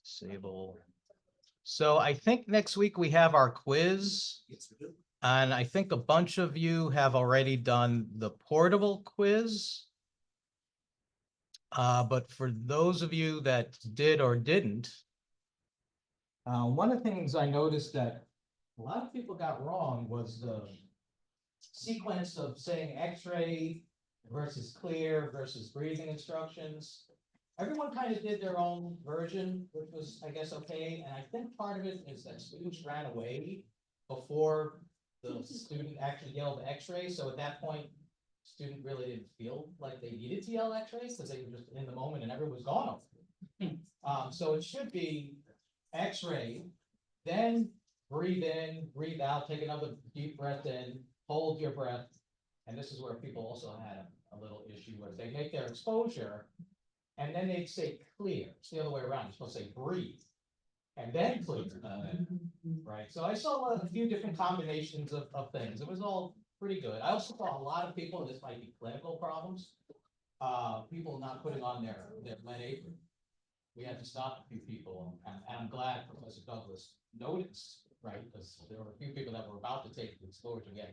Disable. So I think next week we have our quiz. And I think a bunch of you have already done the portable quiz. But for those of you that did or didn't, one of the things I noticed that a lot of people got wrong was the sequence of saying X-ray versus clear versus breathing instructions. Everyone kind of did their own version, which was, I guess, okay. And I think part of it is that students ran away before the student actually yelled X-ray. So at that point, student really didn't feel like they needed to yell X-ray because they were just in the moment and everyone was gone. So it should be X-ray, then breathe in, breathe out, take another deep breath in, hold your breath. And this is where people also had a little issue where they make their exposure and then they'd say clear. It's the other way around. You're supposed to say breathe and then clear. Right. So I saw a few different combinations of things. It was all pretty good. I also saw a lot of people, and this might be clinical problems, people not putting on their lead apron. We had to stop a few people, and I'm glad Professor Douglas noticed, right? Because there were a few people that were about to take the exposure again.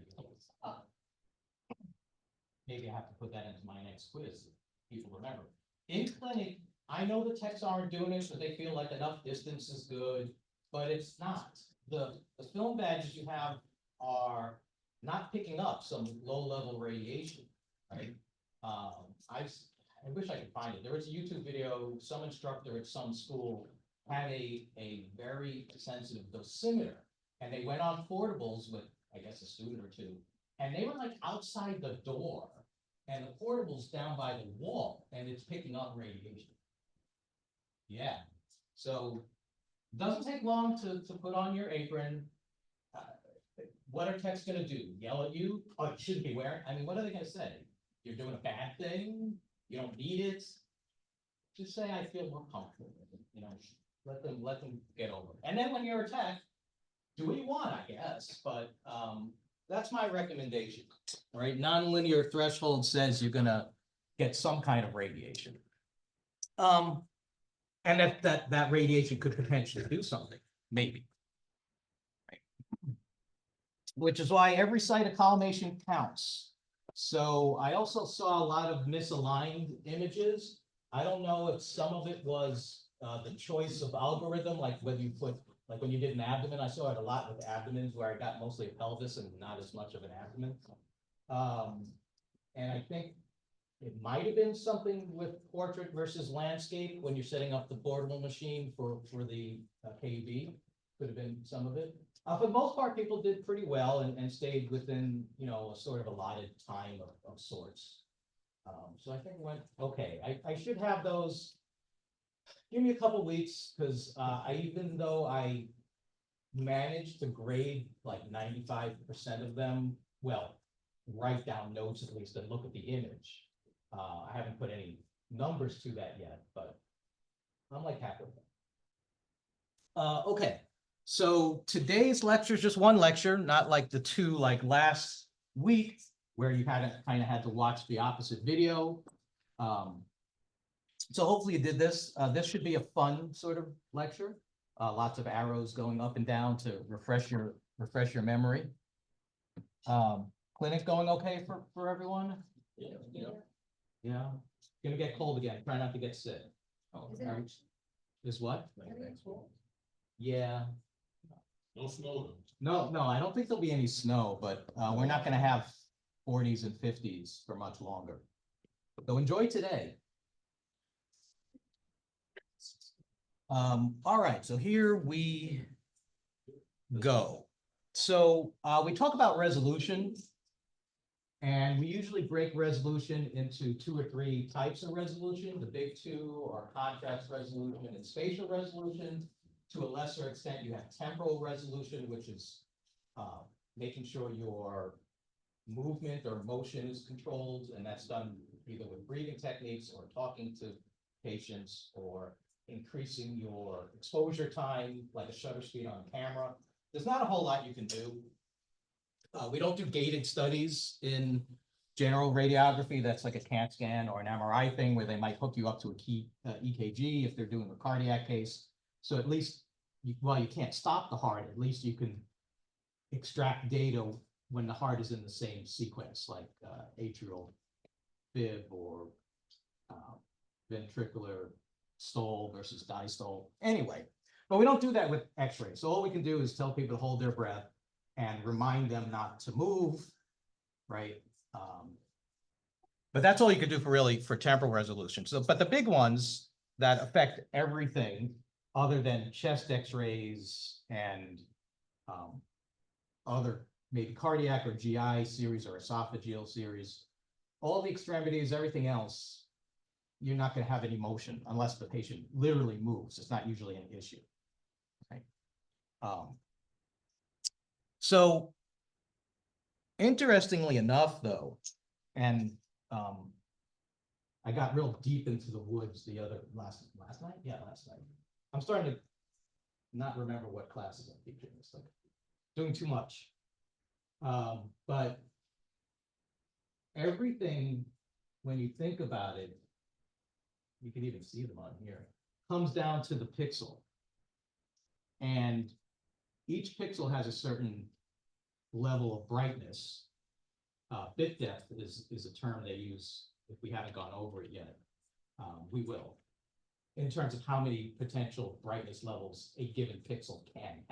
Maybe I have to put that into my next quiz, if people remember. In clinic, I know the techs aren't doing it, so they feel like enough distance is good, but it's not. The film badges you have are not picking up some low-level radiation, right? I wish I could find it. There was a YouTube video, some instructor at some school had a very sensitive dosimeter, and they went on portables with, I guess, a student or two, and they were like outside the door, and the portable's down by the wall, and it's picking up radiation. Yeah, so it doesn't take long to put on your apron. What are techs gonna do? Yell at you? Oh, you shouldn't be wearing. I mean, what are they gonna say? You're doing a bad thing. You don't need it. Just say I feel more comfortable with it. You know, let them get over it. And then when you're a tech, do what you want, I guess. But that's my recommendation. Right? Nonlinear threshold says you're gonna get some kind of radiation. And that radiation could potentially do something, maybe. Which is why every site of collimation counts. So I also saw a lot of misaligned images. I don't know if some of it was the choice of algorithm, like whether you put, like when you did an abdomen, I saw it a lot with abdomens where I got mostly a pelvis and not as much of an abdomen. And I think it might have been something with portrait versus landscape when you're setting up the portable machine for the KUB. Could have been some of it. For the most part, people did pretty well and stayed within, you know, a sort of allotted time of sorts. So I think it went okay. I should have those. Give me a couple weeks because even though I managed to grade like 95% of them, well, write down notes at least and look at the image. I haven't put any numbers to that yet, but I'm like happy with it. Okay. So today's lecture is just one lecture, not like the two like last week where you kind of had to watch the opposite video. So hopefully you did this. This should be a fun sort of lecture. Lots of arrows going up and down to refresh your memory. Clinic going okay for everyone? Yeah. Gonna get cold again. Try not to get sick. Is what? Yeah. No snow. No, I don't think there'll be any snow, but we're not gonna have 40s and 50s for much longer. So enjoy today. All right, so here we go. So we talk about resolution, and we usually break resolution into 2 or 3 types of resolution. The big 2 are contrast resolution and spatial resolution. To a lesser extent, you have temporal resolution, which is making sure your movement or motion is controlled, and that's done either with breathing techniques or talking to patients or increasing your exposure time, like a shutter speed on camera. There's not a whole lot you can do. We don't do gated studies in general radiography. That's like a CAT scan or an MRI thing where they might hook you up to a key EKG if they're doing a cardiac case. So at least, while you can't stop the heart, at least you can extract data when the heart is in the same sequence, like atrial fib or ventricular stole versus diastole. Anyway, but we don't do that with X-ray. So all we can do is tell people to hold their breath and remind them not to move, right? But that's all you can do for temporal resolution. So, but the big ones that affect everything other than chest X-rays and other maybe cardiac or GI series or esophageal series, all the extremities, everything else, you're not going to have any motion unless the patient literally moves. It's not usually an issue. Right? So interestingly enough, though, and I got real deep into the woods the last night. Yeah, last night. I'm starting to not remember what classes I'm teaching. It's like doing too much. But everything, when you think about it, you can even see them on here, comes down to the pixel. And each pixel has a certain level of brightness. Bit depth is a term they use. If we haven't gone over it yet, we will, in terms of how many potential brightness levels a given pixel can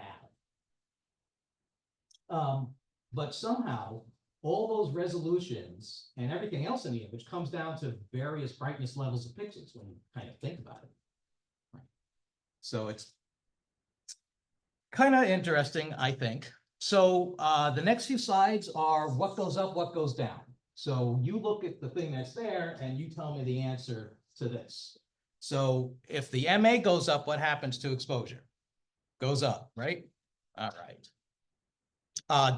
have. But somehow, all those resolutions and everything else in the image comes down to various brightness levels of pixels when you kind of think about it. Right. So it's kind of interesting, I think. So the next few slides are what goes up, what goes down. So you look at the thing that's there and you tell me the answer to this. So if the MA goes up, what happens to exposure? Goes up, right? All right.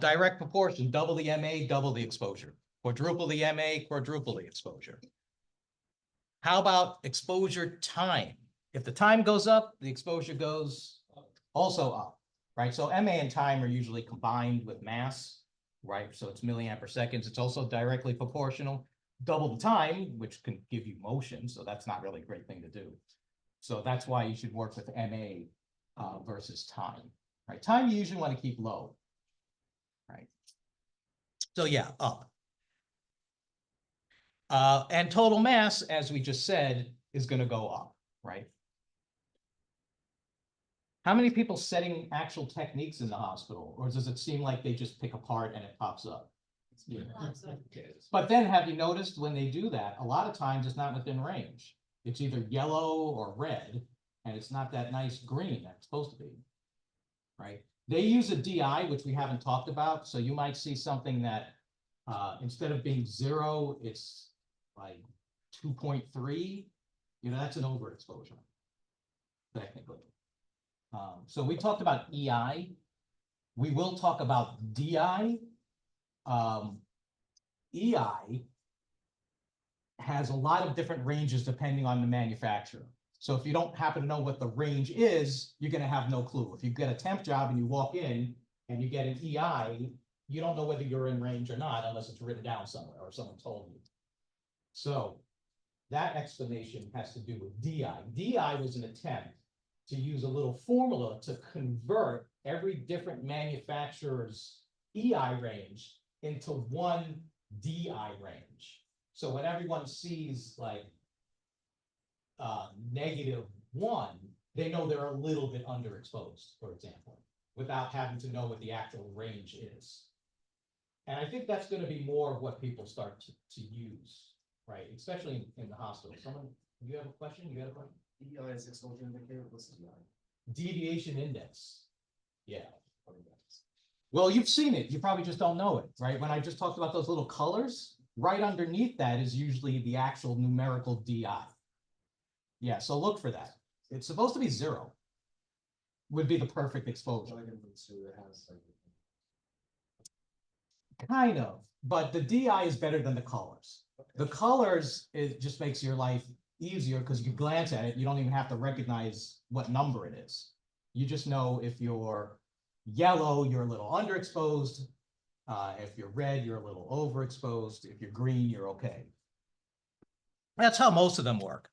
Direct proportion, double the MA, double the exposure. Quadruple the MA, quadruple the exposure. How about exposure time? If the time goes up, the exposure goes also up, right? So MA and time are usually combined with mass, right? So it's milliamp per seconds. It's also directly proportional. Double the time, which can give you motion, so that's not really a great thing to do. So that's why you should work with MA versus time, right? Time you usually want to keep low, right? So yeah, up. And total mass, as we just said, is going to go up, right? How many people setting actual techniques in the hospital, or does it seem like they just pick apart and it pops up? Yeah. But then have you noticed when they do that, a lot of times it's not within range. It's either yellow or red, and it's not that nice green that it's supposed to be, right? They use a DI, which we haven't talked about. So you might see something that instead of being 0, it's like 2.3. You know, that's an overexposure, technically. So we talked about EI. We will talk about DI. EI has a lot of different ranges depending on the manufacturer. So if you don't happen to know what the range is, you're going to have no clue. If you get a temp job and you walk in and you get an EI, you don't know whether you're in range or not unless it's written down somewhere or someone told you. So that explanation has to do with DI. DI was an attempt to use a little formula to convert every different manufacturer's EI range into one DI range. So when everyone sees like -1, they know they're a little bit underexposed, for example, without having to know what the actual range is. And I think that's going to be more of what people start to use, right? Especially in the hospital. Someone, you have a question? You got a question? DI is exposure indicator. What's DI? Deviation index. Yeah. Well, you've seen it. You probably just don't know it, right? When I just talked about those little colors, right underneath that is usually the actual numerical DI. Yeah, so look for that. It's supposed to be 0. Would be the perfect exposure. Kind of, but the DI is better than the colors. The colors, it just makes your life easier because you glance at it, you don't even have to recognize what number it is. You just know if you're yellow, you're a little underexposed. If you're red, you're a little overexposed. If you're green, you're okay. That's how most of them work.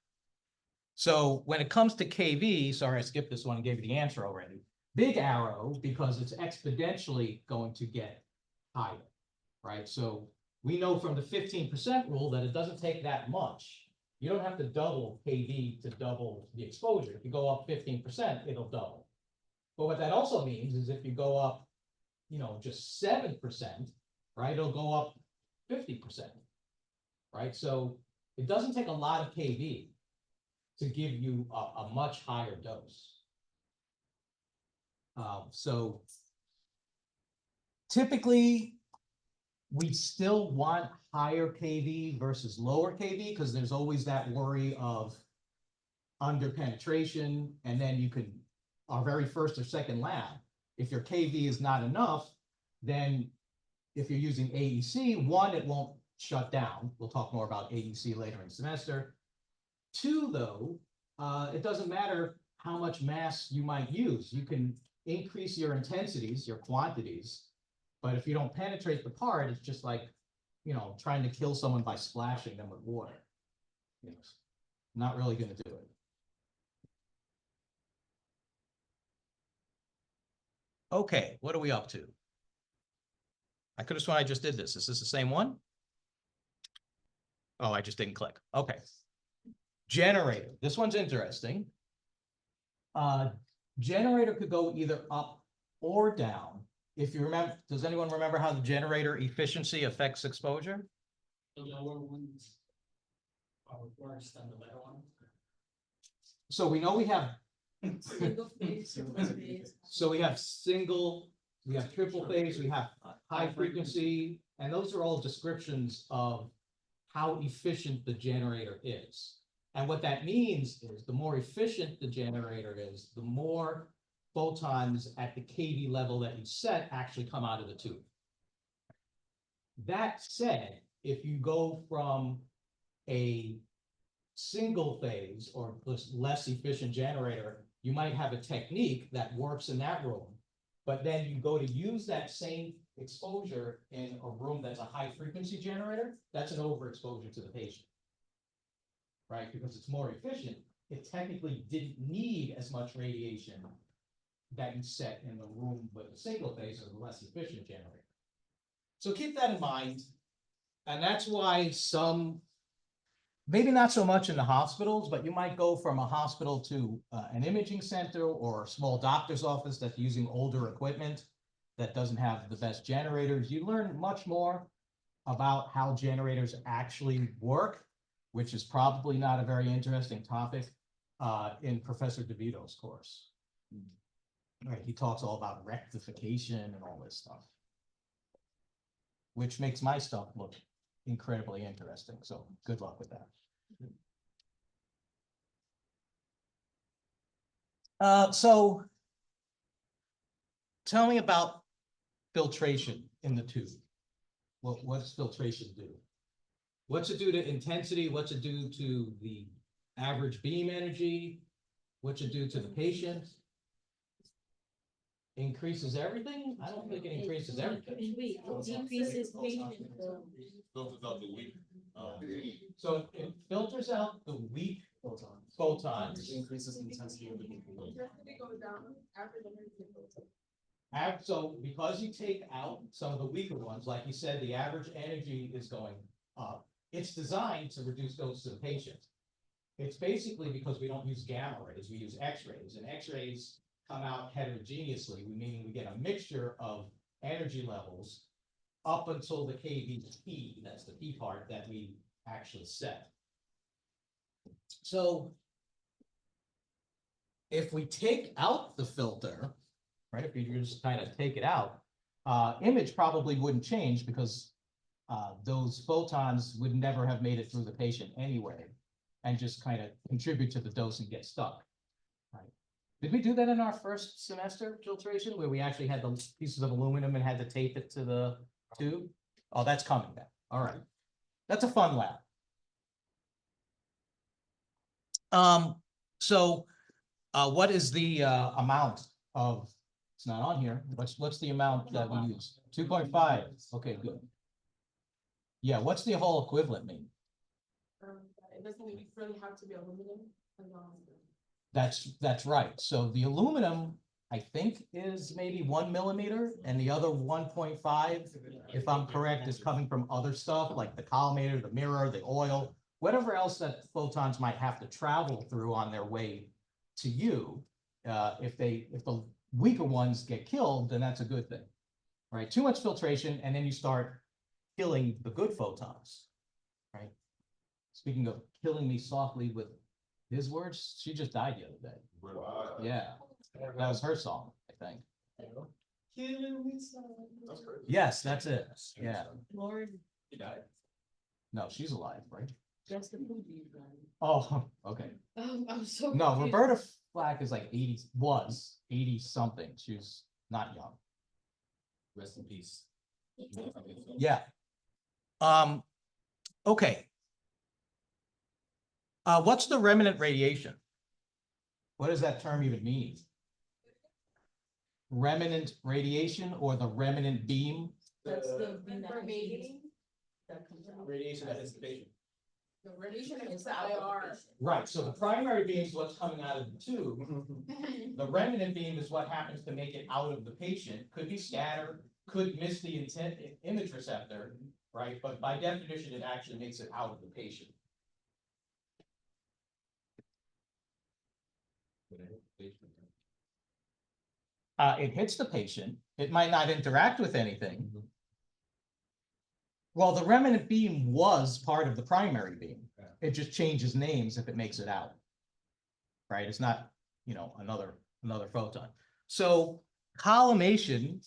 So when it comes to KV, sorry, I skipped this one and gave you the answer already. Big arrow, because it's exponentially going to get higher, right? So we know from the 15% rule that it doesn't take that much. You don't have to double KV to double the exposure. If you go up 15%, it'll double. But what that also means is if you go up, just 7%, right, it'll go up 50%, right? So it doesn't take a lot of KV to give you a much higher dose. So typically, we still want higher KV versus lower KV because there's always that worry of under penetration. And then you could, our very first or second lab, if your KV is not enough, then if you're using AEC, one, it won't shut down. We'll talk more about AEC later in the semester. Two, though, it doesn't matter how much mass you might use. You can increase your intensities, your quantities, but if you don't penetrate the part, it's just like, trying to kill someone by splashing them with water. Not really going to do it. Okay, what are we up to? I could have sworn I just did this. Is this the same one? Oh, I just didn't click. Okay. Generator. This one's interesting. Generator could go either up or down. If you remember, does anyone remember how the generator efficiency affects exposure? The lower ones are worse than the better one. So we know we have, Single phase, triple phase. so we have single, we have triple phase, we have high frequency, and those are all descriptions of how efficient the generator is. And what that means is the more efficient the generator is, the more photons at the KV level that you set actually come out of the tube. That said, if you go from a single phase or less efficient generator, you might have a technique that works in that room, but then you go to use that same exposure in a room that's a high frequency generator, that's an overexposure to the patient, right? Because it's more efficient. It technically didn't need as much radiation that you set in the room with a single phase or the less efficient generator. So keep that in mind. And that's why some, maybe not so much in the hospitals, but you might go from a hospital to an imaging center or a small doctor's office that's using older equipment that doesn't have the best generators. You learn much more about how generators actually work, which is probably not a very interesting topic in Professor DeVito's course. Right, he talks all about rectification and all this stuff, which makes my stuff look incredibly interesting. So good luck with that. So tell me about filtration in the tube. What's filtration do? What's it do to intensity? What's it do to the average beam energy? What's it do to the patient? Increases everything? I don't think it increases everything. It decreases patient. Filters out the weak. So it filters out the weak Photons. photons. Increases the intensity of the beam. So because you take out some of the weaker ones, like you said, the average energy is going up. It's designed to reduce dose to the patient. It's basically because we don't use gamma rays, we use X-rays, and X-rays come out heterogeneously, meaning we get a mixture of energy levels up until the KV that's the P part that we actually set. So if we take out the filter, right, if you just kind of take it out, image probably wouldn't change because those photons would never have made it through the patient anyway and just kind of contribute to the dose and get stuck. Did we do that in our first semester filtration where we actually had the pieces of aluminum and had to tape it to the tube? Oh, that's coming then. All right. That's a fun lab. So what is the amount of, it's not on here. What's the amount that we use? 2.5. Okay, good. Yeah, what's the whole equivalent mean? It doesn't really have to be aluminum. That's right. So the aluminum, I think, is maybe 1 millimeter, and the other 1.5, if I'm correct, is coming from other stuff like the collimator, the mirror, the oil, whatever else that photons might have to travel through on their way to you. If the weaker ones get killed, then that's a good thing, right? Too much filtration, and then you start killing the good photons, right? Speaking of killing me softly with his words, she just died the other day. Wow. Yeah, that was her song, I think. That's crazy. Yes, that's it. Yeah. Lord, He died. No, she's alive, right? that's the Fuji guy. Oh, okay. I'm so. No, confused. Roberta Flack is like 80 something. She was not young. Rest in peace. Yeah. Okay. What's the remnant radiation? What does that term even mean? Remnant radiation or the remnant beam? That's the radiation. That comes out. Radiation that is the patient. The radiation is the IR. Right, so the primary beam is what's coming out of the tube. The remnant beam is what happens to make it out of the patient. Could be scattered, could miss the intent image receptor, right? But by definition, it actually makes it out of the patient. It hits the patient. It might not interact with anything. Well, the remnant beam was part of the primary beam. It just changes names if it makes it out. Right? It's not, another photon. So collimation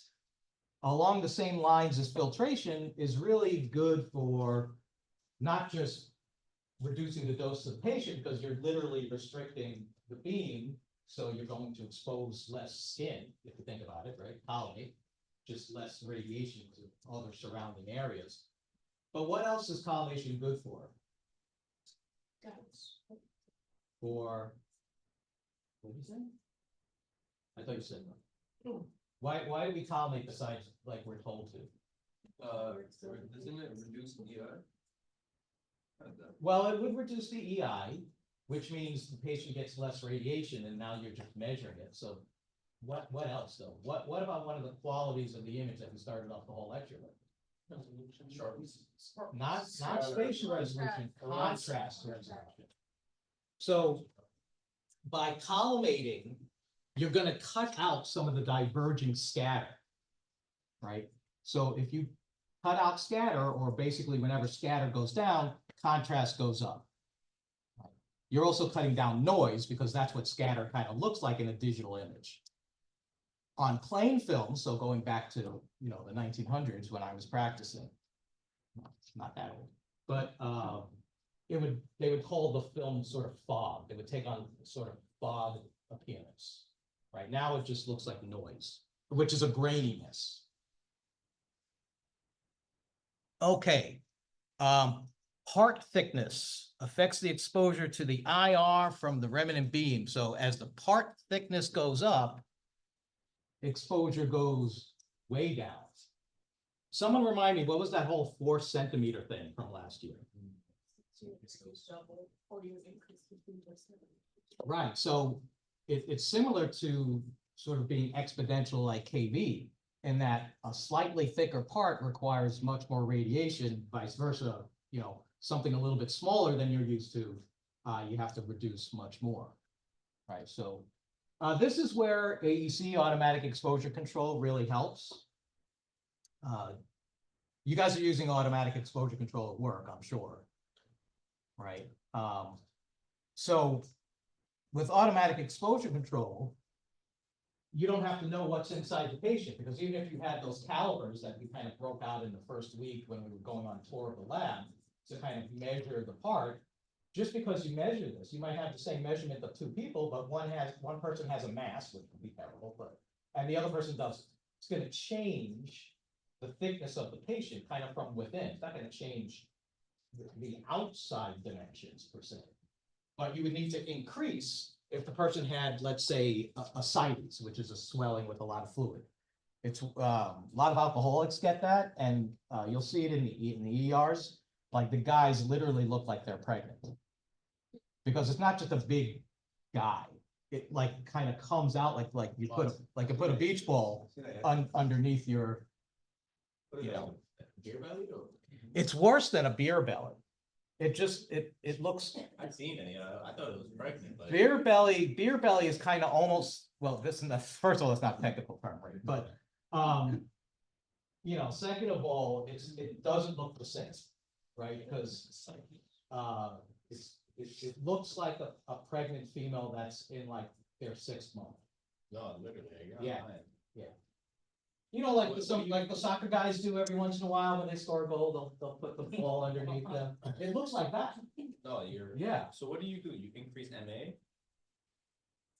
along the same lines as filtration is really good for not just reducing the dose of the patient, because you're literally restricting the beam. So you're going to expose less skin, if you think about it, right? Collimate, just less radiation to other surrounding areas. But what else is collimation good for? For, what did you say? I thought you said no. Why do we collimate besides like we're told to? Doesn't it reduce EI? Well, it would reduce the EI, which means the patient gets less radiation, and now you're just measuring it. So what else though? What about one of the qualities of the image that we started off the whole lecture with? Sharpness. Not spatial resolution, contrast resolution. So by collimating, you're going to cut out some of the diverging scatter, right? So if you cut out scatter, or basically whenever scatter goes down, contrast goes up. You're also cutting down noise, because that's what scatter kind of looks like in a digital image. On plain film, so going back to the 1900s when I was practicing, not that old, but they would call the film sort of fog. They would take on sort of fog appearance. Right now, it just looks like noise, which is a graininess. Okay. Part thickness affects the exposure to the IR from the remnant beam. So as the part thickness goes up, exposure goes way down. Someone remind me, what was that whole 4 centimeter thing from last year? Right, so it's similar to sort of being exponential like KV, in that a slightly thicker part requires much more radiation, vice versa, something a little bit smaller than you're used to, you have to reduce much more, right? So this is where AEC, automatic exposure control, really helps. You guys are using automatic exposure control at work, I'm sure, right? So with automatic exposure control, you don't have to know what's inside the patient, because even if you had those calipers that we kind of broke out in the first week when we were going on tour of the lab to kind of measure the part, just because you measure this, you might have the same measurement of 2 people, but one person has a mass, which would be terrible, and the other person doesn't. It's going to change the thickness of the patient kind of from within. It's not going to change the outside dimensions per se, but you would need to increase if the person had, let's say, a ascites, which is a swelling with a lot of fluid. It's a lot of alcoholics get that, and you'll see it in the ERs. Like the guys literally look like they're pregnant, because it's not just a big guy. It like kind of comes out like you put a beach ball See that? underneath your, What is you that? know. Beer belly or? It's worse than a beer belly. It looks, I've seen it, I thought it was pregnant, but. beer belly is kind of almost, well, first of all, it's not a technical term, right? But, second of all, it doesn't look the same, right? Because, it looks like a pregnant female that's in like their 6th month. No, literally. Yeah. Like the soccer guys do every once in a while when they score a goal, they'll put the ball underneath them. It looks like that. No, Yeah. So what do? You increase MA?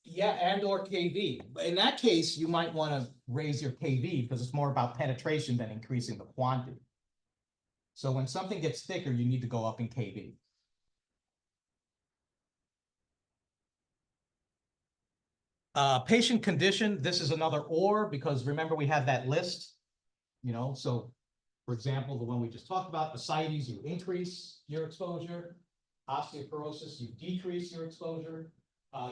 Yeah, and or KV. In that case, you might want to raise your KV because it's more about penetration than increasing the quantity. So when something gets thicker, you need to go up in KV. Patient condition, this is another or, because remember we had that list, so for example, the one we just talked about, ascites, you increase your exposure. Osteoporosis, you decrease your exposure.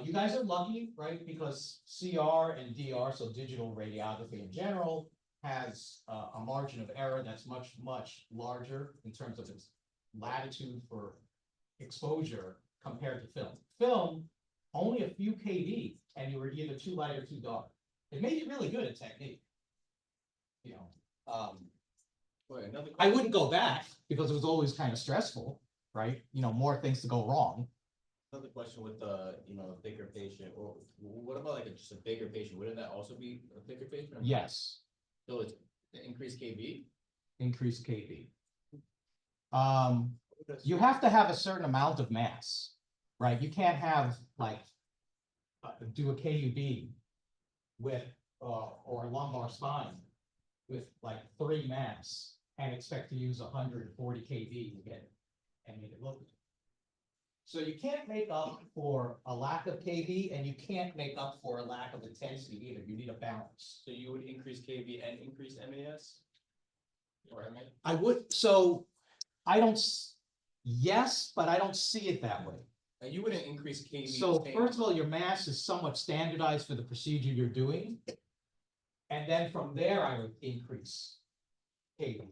You guys are lucky, right? Because CR and DR, so digital radiography in general, has a margin of error that's much, much larger in terms of its latitude for exposure compared to film. Film, only a few KV, and you were either too light or too dark. It made you really good at technique. Wait, another I question. wouldn't go back because it was always kind of stressful, right? More things to go wrong. Another question with the, thicker patient, or what about like just a bigger patient? Wouldn't that also be a thicker patient? Yes, So it's the increased KV? increased KV. You have to have a certain amount of mass, right? You can't have like do a KUB with or a lumbar spine with like 3 mass and expect to use 140 kV to get it and make it look good. So you can't make up for a lack of KV and you can't make up for a lack of intensity either. You need a balance. So you would increase KV and increase MAS? Or MA? I would, yes, but I don't see it that way. And you wouldn't increase KV. So first of all, your mass is somewhat standardized for the procedure you're doing. And then from there, I would increase KV.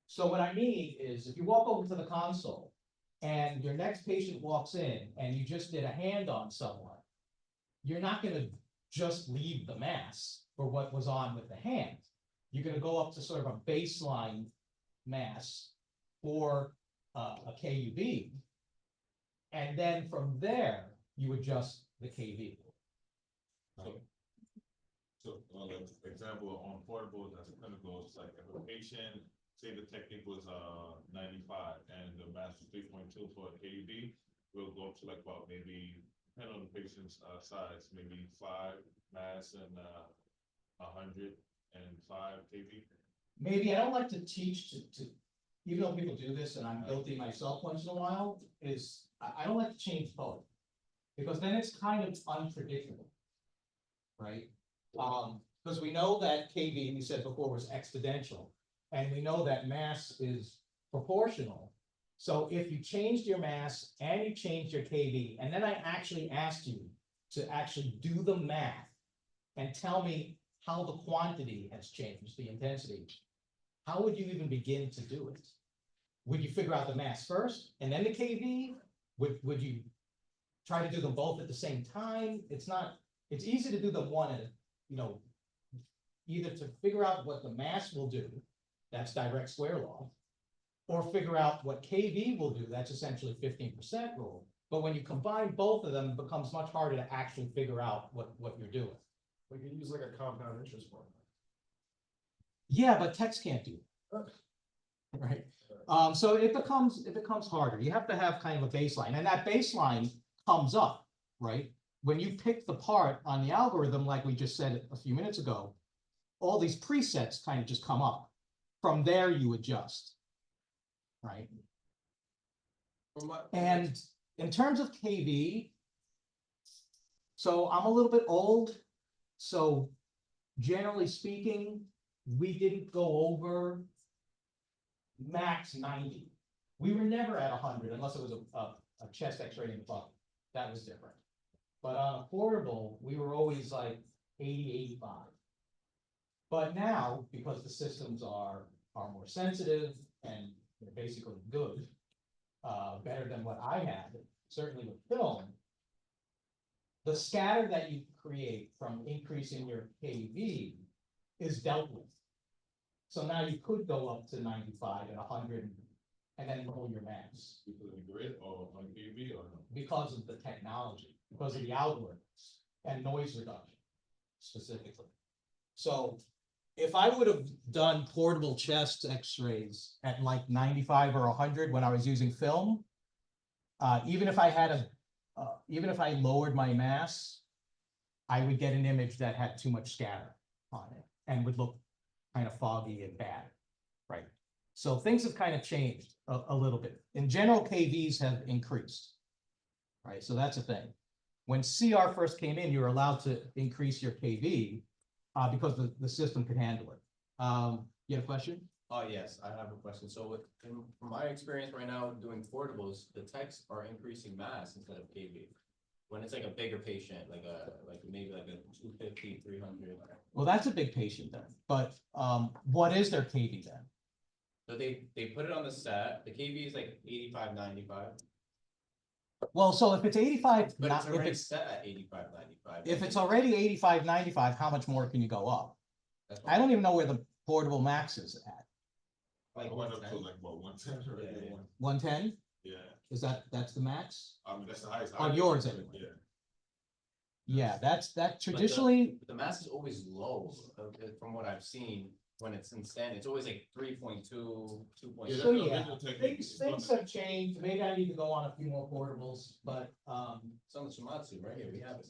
So what I mean is if you walk over to the console and your next patient walks in and you just did a hand on someone, you're not going to just leave the mass for what was on with the hand. You're going to go up to sort of a baseline mass for a KUB. And then from there, you adjust the KV. So, example, on portables as a clinical, it's like if a patient, say the technique was 95 and the mass was 3.2 for a KUB, we'll go up to like about maybe, depending on the patient's size, maybe 5 mass and 105 kV. Maybe I don't like to teach to even though people do this and I'm guilty myself once in a while, is I don't like to change both. Because then it's kind of unpredictable. Right? Because we know that KV, we said before, was exponential, and we know that mass is proportional. So if you changed your mass and you changed your KV, and then I actually asked you to actually do the math and tell me how the quantity has changed, the intensity, how would you even begin to do it? Would you figure out the mass first and then the KV? Would you try to do them both at the same time? It's easy to do them one at a, either to figure out what the mass will do, that's direct square law, or figure out what KV will do, that's essentially 15% rule. But when you combine both of them, it becomes much harder to actually figure out what you're doing. We can use like a compound interest formula. Yeah, but text can't do that. Right. So it becomes harder. You have to have kind of a baseline, and that baseline comes up, right? When you pick the part on the algorithm, like we just said a few minutes ago, all these presets kind of just come up. From there, you adjust, right? And in terms of KV, so I'm a little bit old, so generally speaking, we didn't go over max 90. We were never at 100 unless it was a chest x-ray in the butt. That was different. But on a portable, we were always like 80, 85. But now, because the systems are more sensitive and they're basically good, better than what I had, certainly with film, the scatter that you create from increasing your KV is dealt with. So now you could go up to 95 and 100 and then lower your max Because of the grid or on TV or no? because of the technology, because of the algorithms and noise reduction specifically. So if I would have done portable chest x-rays at like 95 or 100 when I was using film, even if I had even if I lowered my mass, I would get an image that had too much scatter on it and would look kind of foggy and bad, right? So things have kind of changed a little bit. In general, KVs have increased, right? So that's a thing. When CR first came in, you were allowed to increase your KV because the system could handle it. You had a question? Oh, yes, I have a question. So from my experience right now doing portables, the techs are increasing mass instead of KV. When it's like a bigger patient, maybe like a 250, 300. Well, that's a big patient then, but what is their KV then? So they put it on the set, the KV is like 85, 95, Well, so if it's 85, but it's if already it's, set at 85, 95. if it's already 85, 95, how much more can you go up? That's I don't even know where the portable max is at. I Like went up to 110. like about 110 or Yeah, yeah. 110? Yeah, That's the max? I mean, that's the highest. On I yours did, anyway. Yeah. Yeah, that traditionally, But the mass is always low, from what I've seen, when it's in stand, it's always like 3.2, 2.2. Yeah, so that's the yeah, original technique. things have changed. Maybe I need to go on a few more portables, but It's on the Shimatsu, right here, we have it.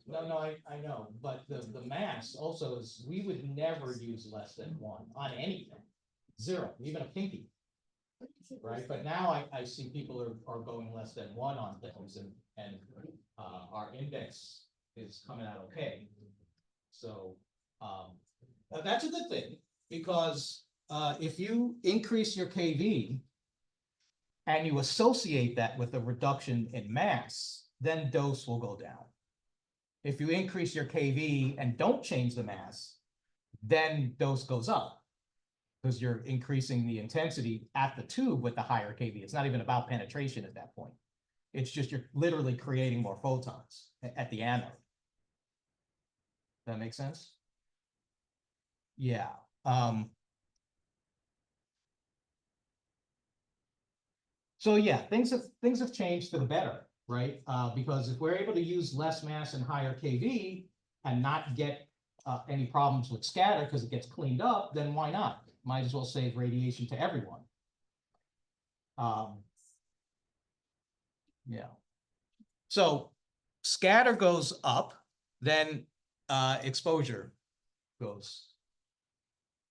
no, I know, but the mass also is, we would never use less than 1 on anything. 0, even a pinky. Right, but now I see people are going less than 1 on things and our index is coming out okay. So that's a good thing, because if you increase your KV and you associate that with a reduction in mass, then dose will go down. If you increase your KV and don't change the mass, then dose goes up, because you're increasing the intensity at the tube with the higher KV. It's not even about penetration at that point. It's just you're literally creating more photons at the anode. That make sense? Yeah. So yeah, things have changed for the better, right? Because if we're able to use less mass and higher KV and not get any problems with scatter because it gets cleaned up, then why not? Might as well save radiation to everyone. Yeah. So scatter goes up, then exposure goes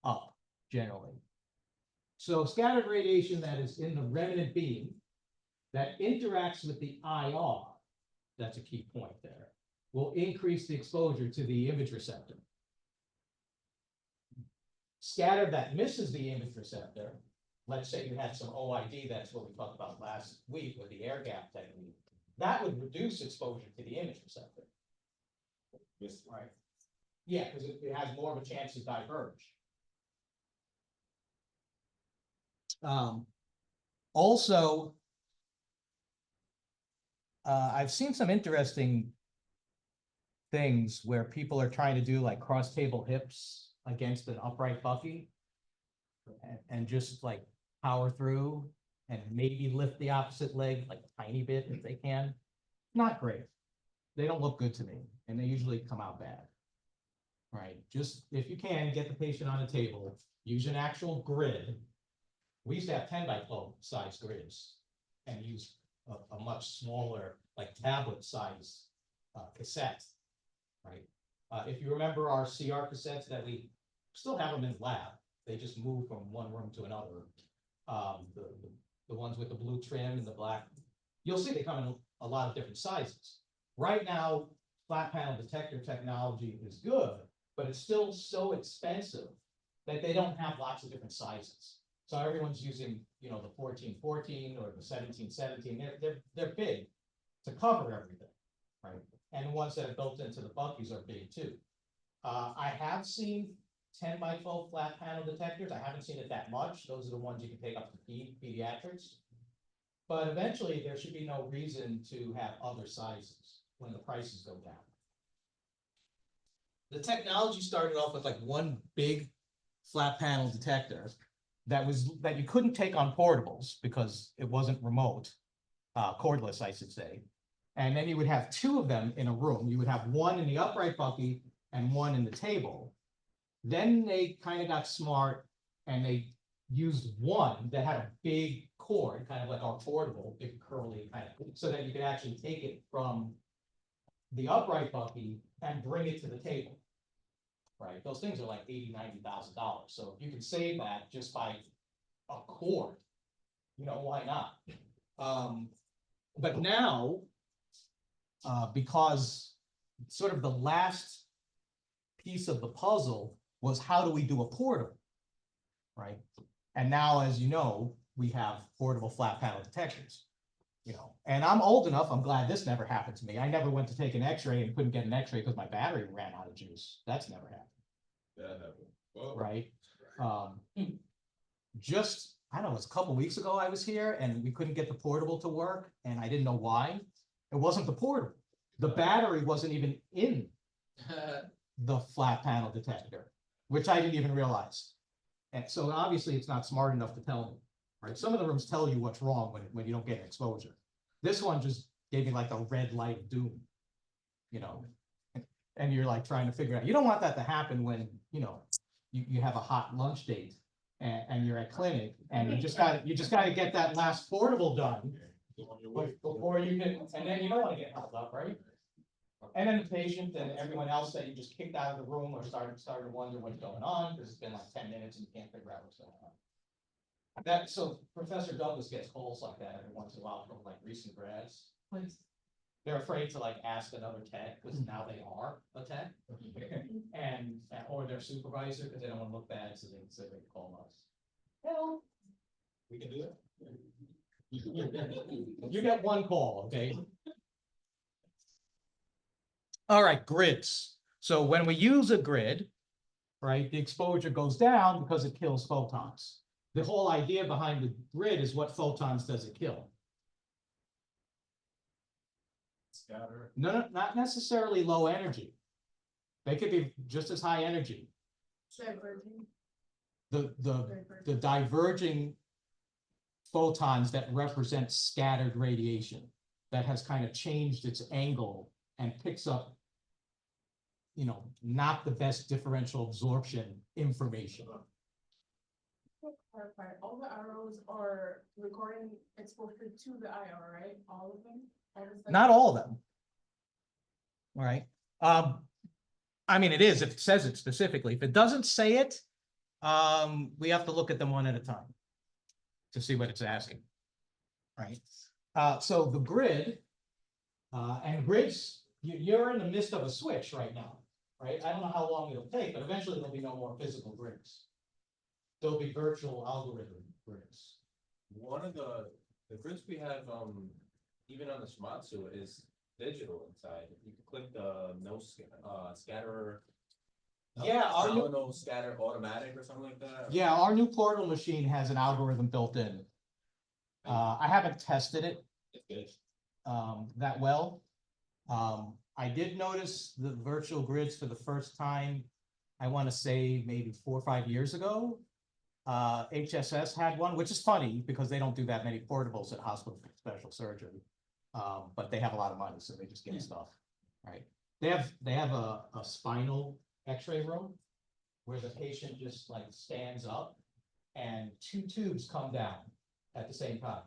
up generally. So scattered radiation that is in the remnant beam that interacts with the IR, that's a key point there, will increase the exposure to the image receptor. Scatter that misses the image receptor, let's say you had some OID, that's what we talked about last week with the air gap technique, that would reduce exposure to the image receptor. Yes. Right. Yeah, because it has more of a chance to diverge. Also, I've seen some interesting things where people are trying to do like cross table hips against an upright bucky and just like power through and maybe lift the opposite leg like a tiny bit if they can. Not great. They don't look good to me, and they usually come out bad. Right? Just if you can, get the patient on a table, use an actual grid. We used to have 10 by 12 size grids and use a much smaller, like tablet size cassette, right? If you remember our CR cassettes that we still have them in lab, they just move from one room to another. The ones with the blue trim and the black, you'll see they come in a lot of different sizes. Right now, flat panel detector technology is good, but it's still so expensive that they don't have lots of different sizes. So everyone's using, the 1414 or the 1717. They're big to cover everything, right? And the ones that are built into the Buckies are big too. I have seen 10x12 flat panel detectors. I haven't seen it that much. Those are the ones you can take up to pediatrics. But eventually, there should be no reason to have other sizes when the prices go down. The technology started off with like one big flat panel detector that you couldn't take on portables because it wasn't remote, cordless, I should say. And then you would have two of them in a room. You would have one in the upright bucket and one in the table. Then they kind of got smart and they used one that had a big cord, kind of like our portable, big curly kind of, so that you could actually take it from the upright bucket and bring it to the table. Right, those things are like $80,000, $90,000. So if you can save that just by a cord, you know, why not? But now, because sort of the last piece of the puzzle was how do we do a portable, right? And now, as you know, we have portable flat panel detectors, you know, and I'm old enough, I'm glad this never happened to me. I never went to take an x-ray and couldn't get an x-ray because my battery ran out of juice. That's never happened. That happened. Well, Right? Just, I don't know, it was a couple weeks ago I was here and we couldn't get the portable to work and I didn't know why. It wasn't the portable. The battery wasn't even in the flat panel detector, which I didn't even realize. And so obviously it's not smart enough to tell me, right? Some of the rooms tell you what's wrong when you don't get exposure. This one just gave me like the red light of doom, you know? And you're like trying to figure out, you don't want that to happen when, you know, you have a hot lunch date and you're at clinic and you just gotta get that last portable done on your way. before you can, and then you don't want to get held up, right? And then the patient and everyone else that you just kicked out of the room or started to wonder what's going on because it's been like 10 minutes and you can't figure out what's going on. So Professor Douglas gets calls like that every once in a while from like recent grads. They're afraid to like ask another tech because now they are a tech and or their supervisor because they don't want to look bad, so they call us. Hell, We can do it. you get one call, okay? All right, grids. So when we use a grid, right, the exposure goes down because it kills photons. The whole idea behind the grid is what photons does it kill? Scatter. No, not necessarily low energy. They could be just as high energy. Diverging. The diverging photons that represent scattered radiation that has kind of changed its angle and picks up, you know, not the best differential absorption information. Clarify, all the arrows are recording exposure to the IR, right? All of them? Not all of them. All right. I mean, it is if it says it specifically. If it doesn't say it, we have to look at them one at a time to see what it's asking. Right. So the grid and grids, you're in the midst of a switch right now, right? I don't know how long it'll take, but eventually there'll be no more physical grids. There'll be virtual algorithm grids. One of the grids we have, even on the Shimatsu is digital inside. You can click the scatter. Yeah, no scatter automatic or something like that. Yeah, our new portal machine has an algorithm built in. I haven't tested it It's good. that well. I did notice the virtual grids for the first time, I want to say maybe 4 or 5 years ago. HSS had one, which is funny because they don't do that many portables at hospital for special surgery. But they have a lot of money, so they just get stuff, right? They have a spinal x-ray room where the patient just like stands up and 2 tubes come down at the same time,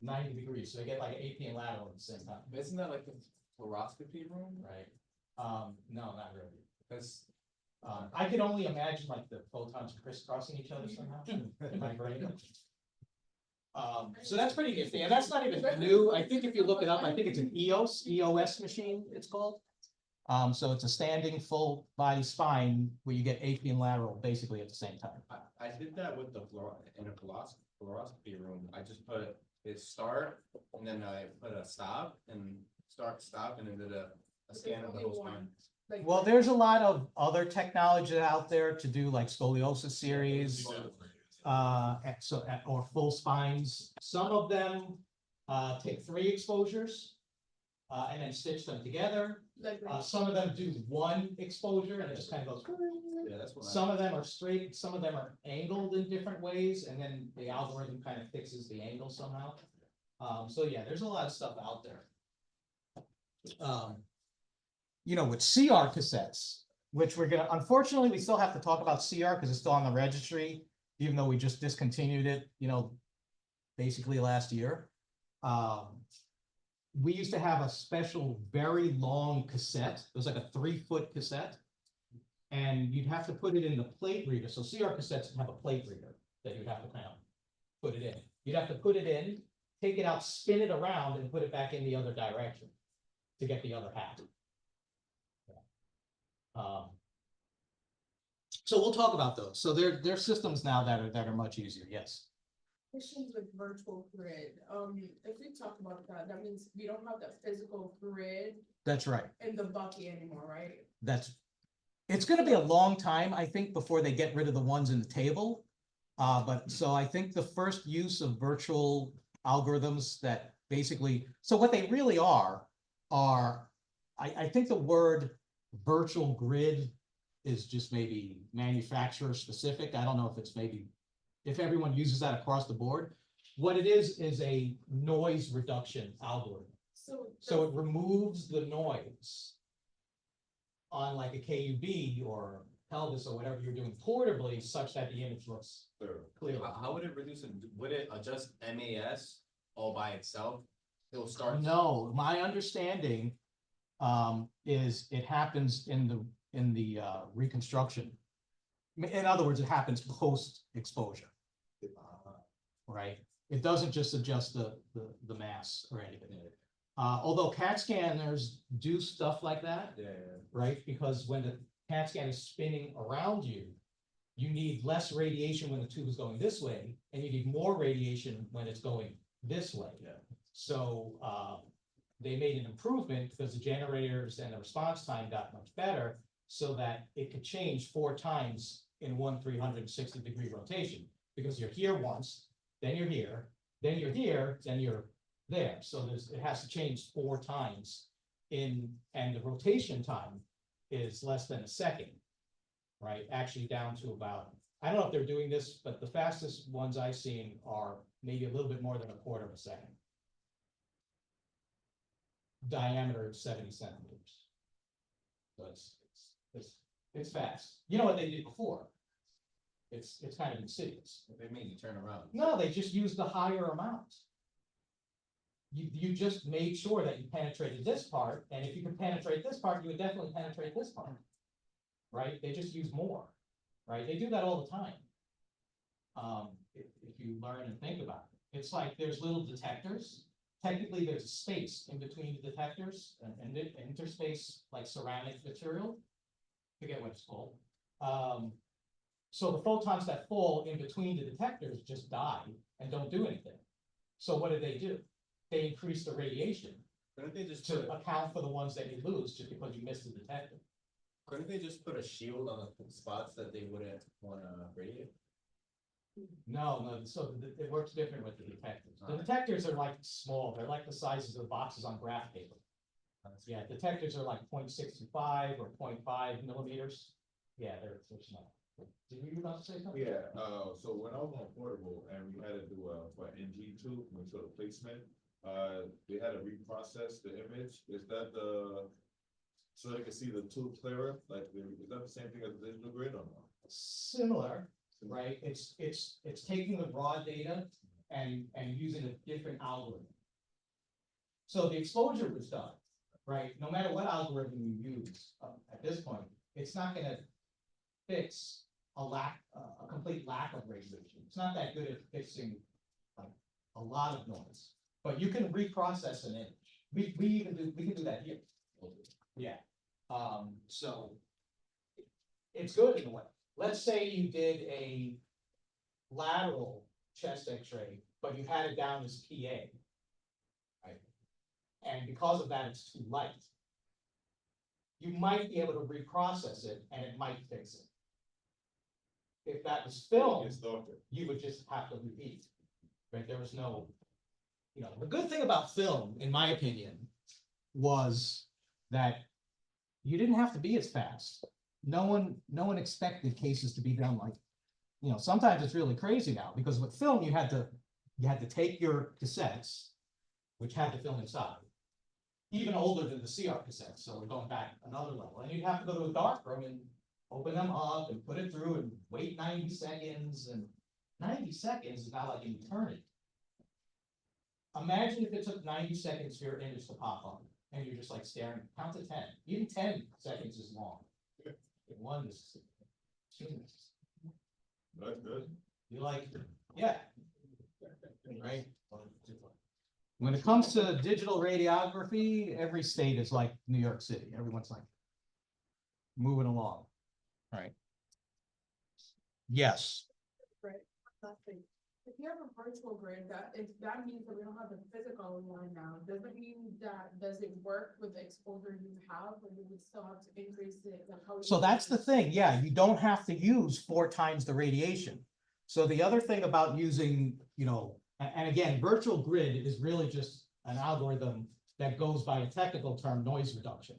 90 degrees. So they get like an AP and lateral at the same time. But isn't that like the fluoroscopy room? Right. No, not really. Because I can only imagine like the photons crisscrossing each other somehow in my brain. So that's pretty nifty, and that's not even new. I think if you look it up, I think it's an EOS machine, it's called. So it's a standing full body spine where you get AP and lateral basically at the same time. I did that with the in a fluoroscopy room. I just put it start and then I put a stop and stop and then did a a scan of the Only whole one. spine. Like, Well, there's a lot of other technology out there to do like scoliosis series, or full spines. Some of them, take 3 exposures, and then stitch them together. like, Some of them do 1 exposure and it just kind of goes. Yeah, that's what Some of them are straight, some of them are angled in different ways, and then the algorithm kind of fixes the angle somehow. So yeah, there's a lot of stuff out there. With CR cassettes, which we're gonna, unfortunately, we still have to talk about CR because it's still on the registry, even though we just discontinued it, basically last year. We used to have a special, very long cassette. It was like a 3-foot cassette. And you'd have to put it in the plate reader. So CR cassettes have a plate reader that you'd have to kind of put it in. You'd have to put it in, take it out, spin it around, and put it back in the other direction to get the other half. So we'll talk about those. So there are systems now that are much easier. Yes. questions with virtual grid, if we talk about that, that means we don't have that physical grid That's right. in the bucket anymore, right? It's gonna be a long time, I think, before they get rid of the ones in the table. But so I think the first use of virtual algorithms that basically, so what they really are, I think the word virtual grid is just maybe manufacturer specific. I don't know if it's maybe, if everyone uses that across the board. What it is a noise reduction algorithm. So it removes the noise on like a KUB or pelvis or whatever you're doing portably, such that the image looks clear. How would it reduce it? Would it adjust MAS all by itself? It'll start. No, my understanding is it happens in the reconstruction. In other words, it happens post exposure, right? It doesn't just adjust the mass or anything. Although CAT scanners do stuff like that, Yeah. right? Because when the CAT scan is spinning around you, you need less radiation when the tube is going this way, and you need more radiation when it's going this way. Yeah. So they made an improvement because the generators and the response time got much better, so that it could change 4 times in one 360-degree rotation. Because you're here once, then you're here, then you're here, then you're there. So it has to change 4 times and the rotation time is less than a second, right? Actually down to about, I don't know if they're doing this, but the fastest ones I've seen are maybe a little bit more than a quarter of a second. Diameter of 70 centimeters. So it's fast. You know what they did before? It's kind of insidious. They made you turn around. No, they just used the higher amount. You just made sure that you penetrated this part, and if you could penetrate this part, you would definitely penetrate this part. Right? They just use more, right? They do that all the time. If you learn and think about it, it's like there's little detectors. Technically, there's a space in between the detectors, and interspace, like ceramic material. Forget what it's called. So the photons that fall in between the detectors just die and don't do anything. So what do? They increase the radiation Couldn't they just to account for the ones that you lose just because you missed the detector. couldn't they just put a shield on the spots that they wouldn't want to radiate? No, so it works different with the detectors. The detectors are like small, they're like the sizes of the boxes on graph paper. Yeah, detectors are like 0.65 or 0.5 millimeters. Yeah, they're small. Did you about to say something? Yeah, so when I was on portable and we had to do for NG tube, when we saw the placement, they had to reprocess the image. Is that so they can see the tube clearer? Like, is that the same thing as the digital grid or no? Similar, right? It's taking the raw data and using a different algorithm. So the exposure was done, right? No matter what algorithm you use at this point, it's not gonna fix a complete lack of radiation. It's not that good at fixing like a lot of noise, but you can reprocess an image. We can do that here. Yeah. So it's good in a way. Let's say you did a lateral chest X-ray, but you had it down as PA. Right? And because of that, it's too light. you might be able to reprocess it and it might fix it. If that was film, It's doctor. you would just have to repeat, right? There was no, the good thing about film, in my opinion, was that you didn't have to be as fast. No one expected cases to be done like, sometimes it's really crazy now, because with film, you had to take your cassettes, which had the film inside, even older than the CR cassettes, so we're going back another level, and you'd have to go to a dark room and open them up and put it through and wait 90 seconds, and 90 seconds is not like an eternity. Imagine if it took 90 seconds for your image to pop up, and you're just like staring, count to 10, even 10 seconds is long. One is, That's good. you're like, yeah, right? When it comes to digital radiography, every state is like New York City. Everyone's like moving along, right? Yes. Right, nothing. If you have a virtual grid, that means that we don't have the physical one now. Doesn't mean that, does it work with the exposure you have, or you would still have to increase it? Like how So that's the thing. Yeah, you don't have to use 4 times the radiation. So the other thing about using, and again, virtual grid is really just an algorithm that goes by a technical term, noise reduction,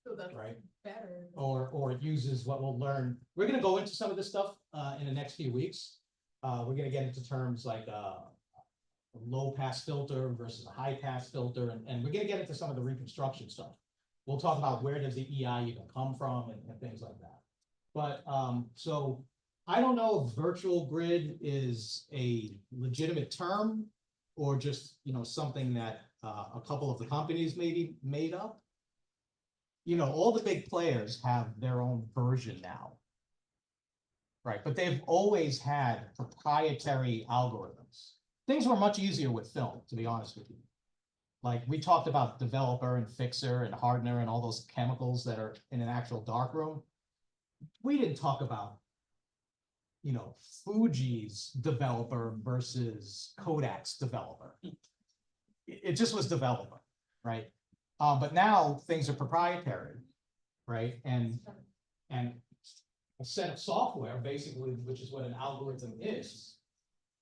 So that's right? better. Or it uses what we'll learn. We're gonna go into some of this stuff in the next few weeks. We're gonna get into terms like a low pass filter versus a high pass filter, and we're gonna get into some of the reconstruction stuff. We'll talk about where does the EI even come from and things like that. But so I don't know if virtual grid is a legitimate term or just, something that a couple of the companies maybe made up. All the big players have their own version now. Right, but they've always had proprietary algorithms. Things were much easier with film, to be honest with you. Like we talked about developer and fixer and hardener and all those chemicals that are in an actual darkroom. We didn't talk about, Fuji's developer versus Kodak's developer. It just was developer, right? But now things are proprietary, right? And a set of software, basically, which is what an algorithm is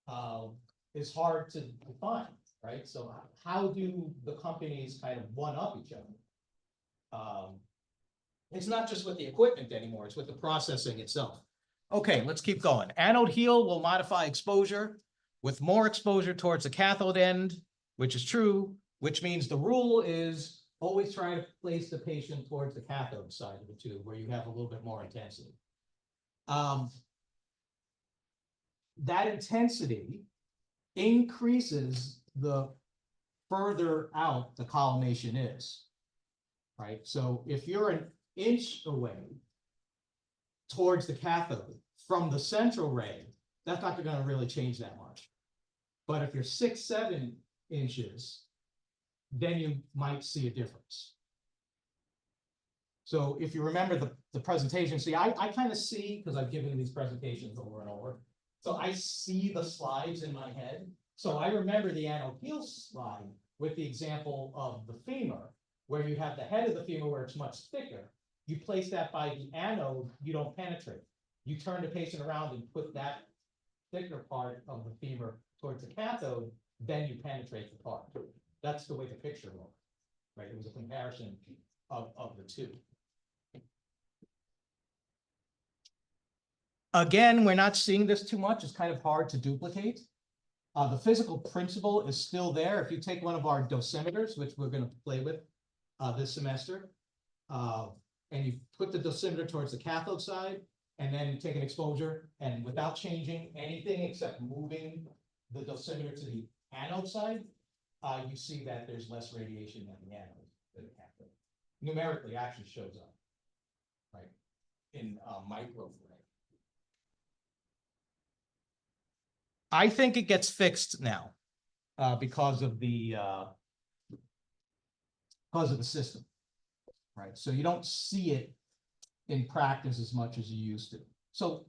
hard to define, right? So how do the companies kind of one up each other? It's not just with the equipment anymore, it's with the processing itself. Okay, let's keep going. Anode heal will modify exposure with more exposure towards the cathode end, which is true, which means the rule is always try to place the patient towards the cathode side of the tube where you have a little bit more intensity. That intensity increases the further out the collimation is, right? So if you're an inch away towards the cathode from the central ray, that's not going to really change that much. But if you're 6-7 inches, then you might see a difference. So if you remember the presentation, see, I kind of see, because I've given these presentations over and over, so I see the slides in my head. So I remember the anode heal slide with the example of the femur, where you have the head of the femur where it's much thicker. You place that by the anode, you don't penetrate. You turn the patient around and put that thicker part of the femur towards the cathode, then you penetrate the part. That's the way the picture looked, right? It was a comparison of the two. Again, we're not seeing this too much. It's kind of hard to duplicate. The physical principle is still there. If you take one of our dosimeters, which we're going to play with this semester, and you put the dosimeter towards the cathode side, and then you take an exposure, and without changing anything except moving the dosimeter to the anode side, you see that there's less radiation than the anode than the cathode. Numerically, actually shows up, right, in microfray. I think it gets fixed now because of the system, right? So you don't see it in practice as much as you used to. So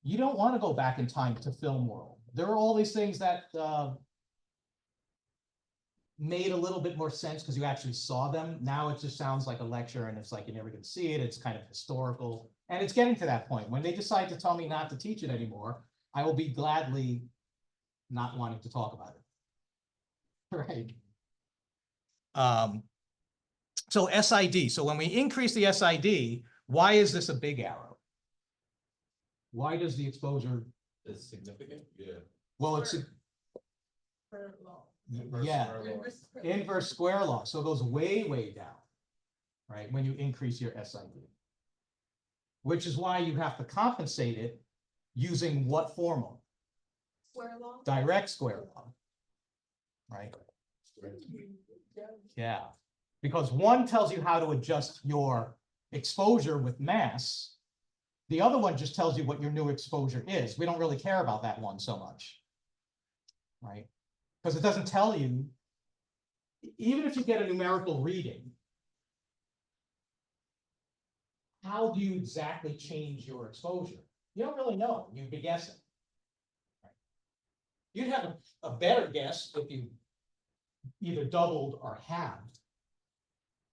you don't want to go back in time to film world. There are all these things that made a little bit more sense because you actually saw them. Now it just sounds like a lecture and it's like you're never gonna see it. It's kind of historical. And it's getting to that point. When they decide to tell me not to teach it anymore, I will be gladly not wanting to talk about it. Right. So SID. So when we increase the SID, why is this a big arrow? Why does the exposure? Is significant? Yeah. Well, it's For law. yeah, Inverse- inverse square law. So it goes way, way down, right? When you increase your SID, which is why you have to compensate it using what formula? Square law. Direct square law, right? Yeah, because one tells you how to adjust your exposure with mass. The other one just tells you what your new exposure is. We don't really care about that one so much, right? Because it doesn't tell you, even if you get a numerical reading, how do you exactly change your exposure? You don't really know. You'd be guessing. Right? You'd have a better guess if you either doubled or halved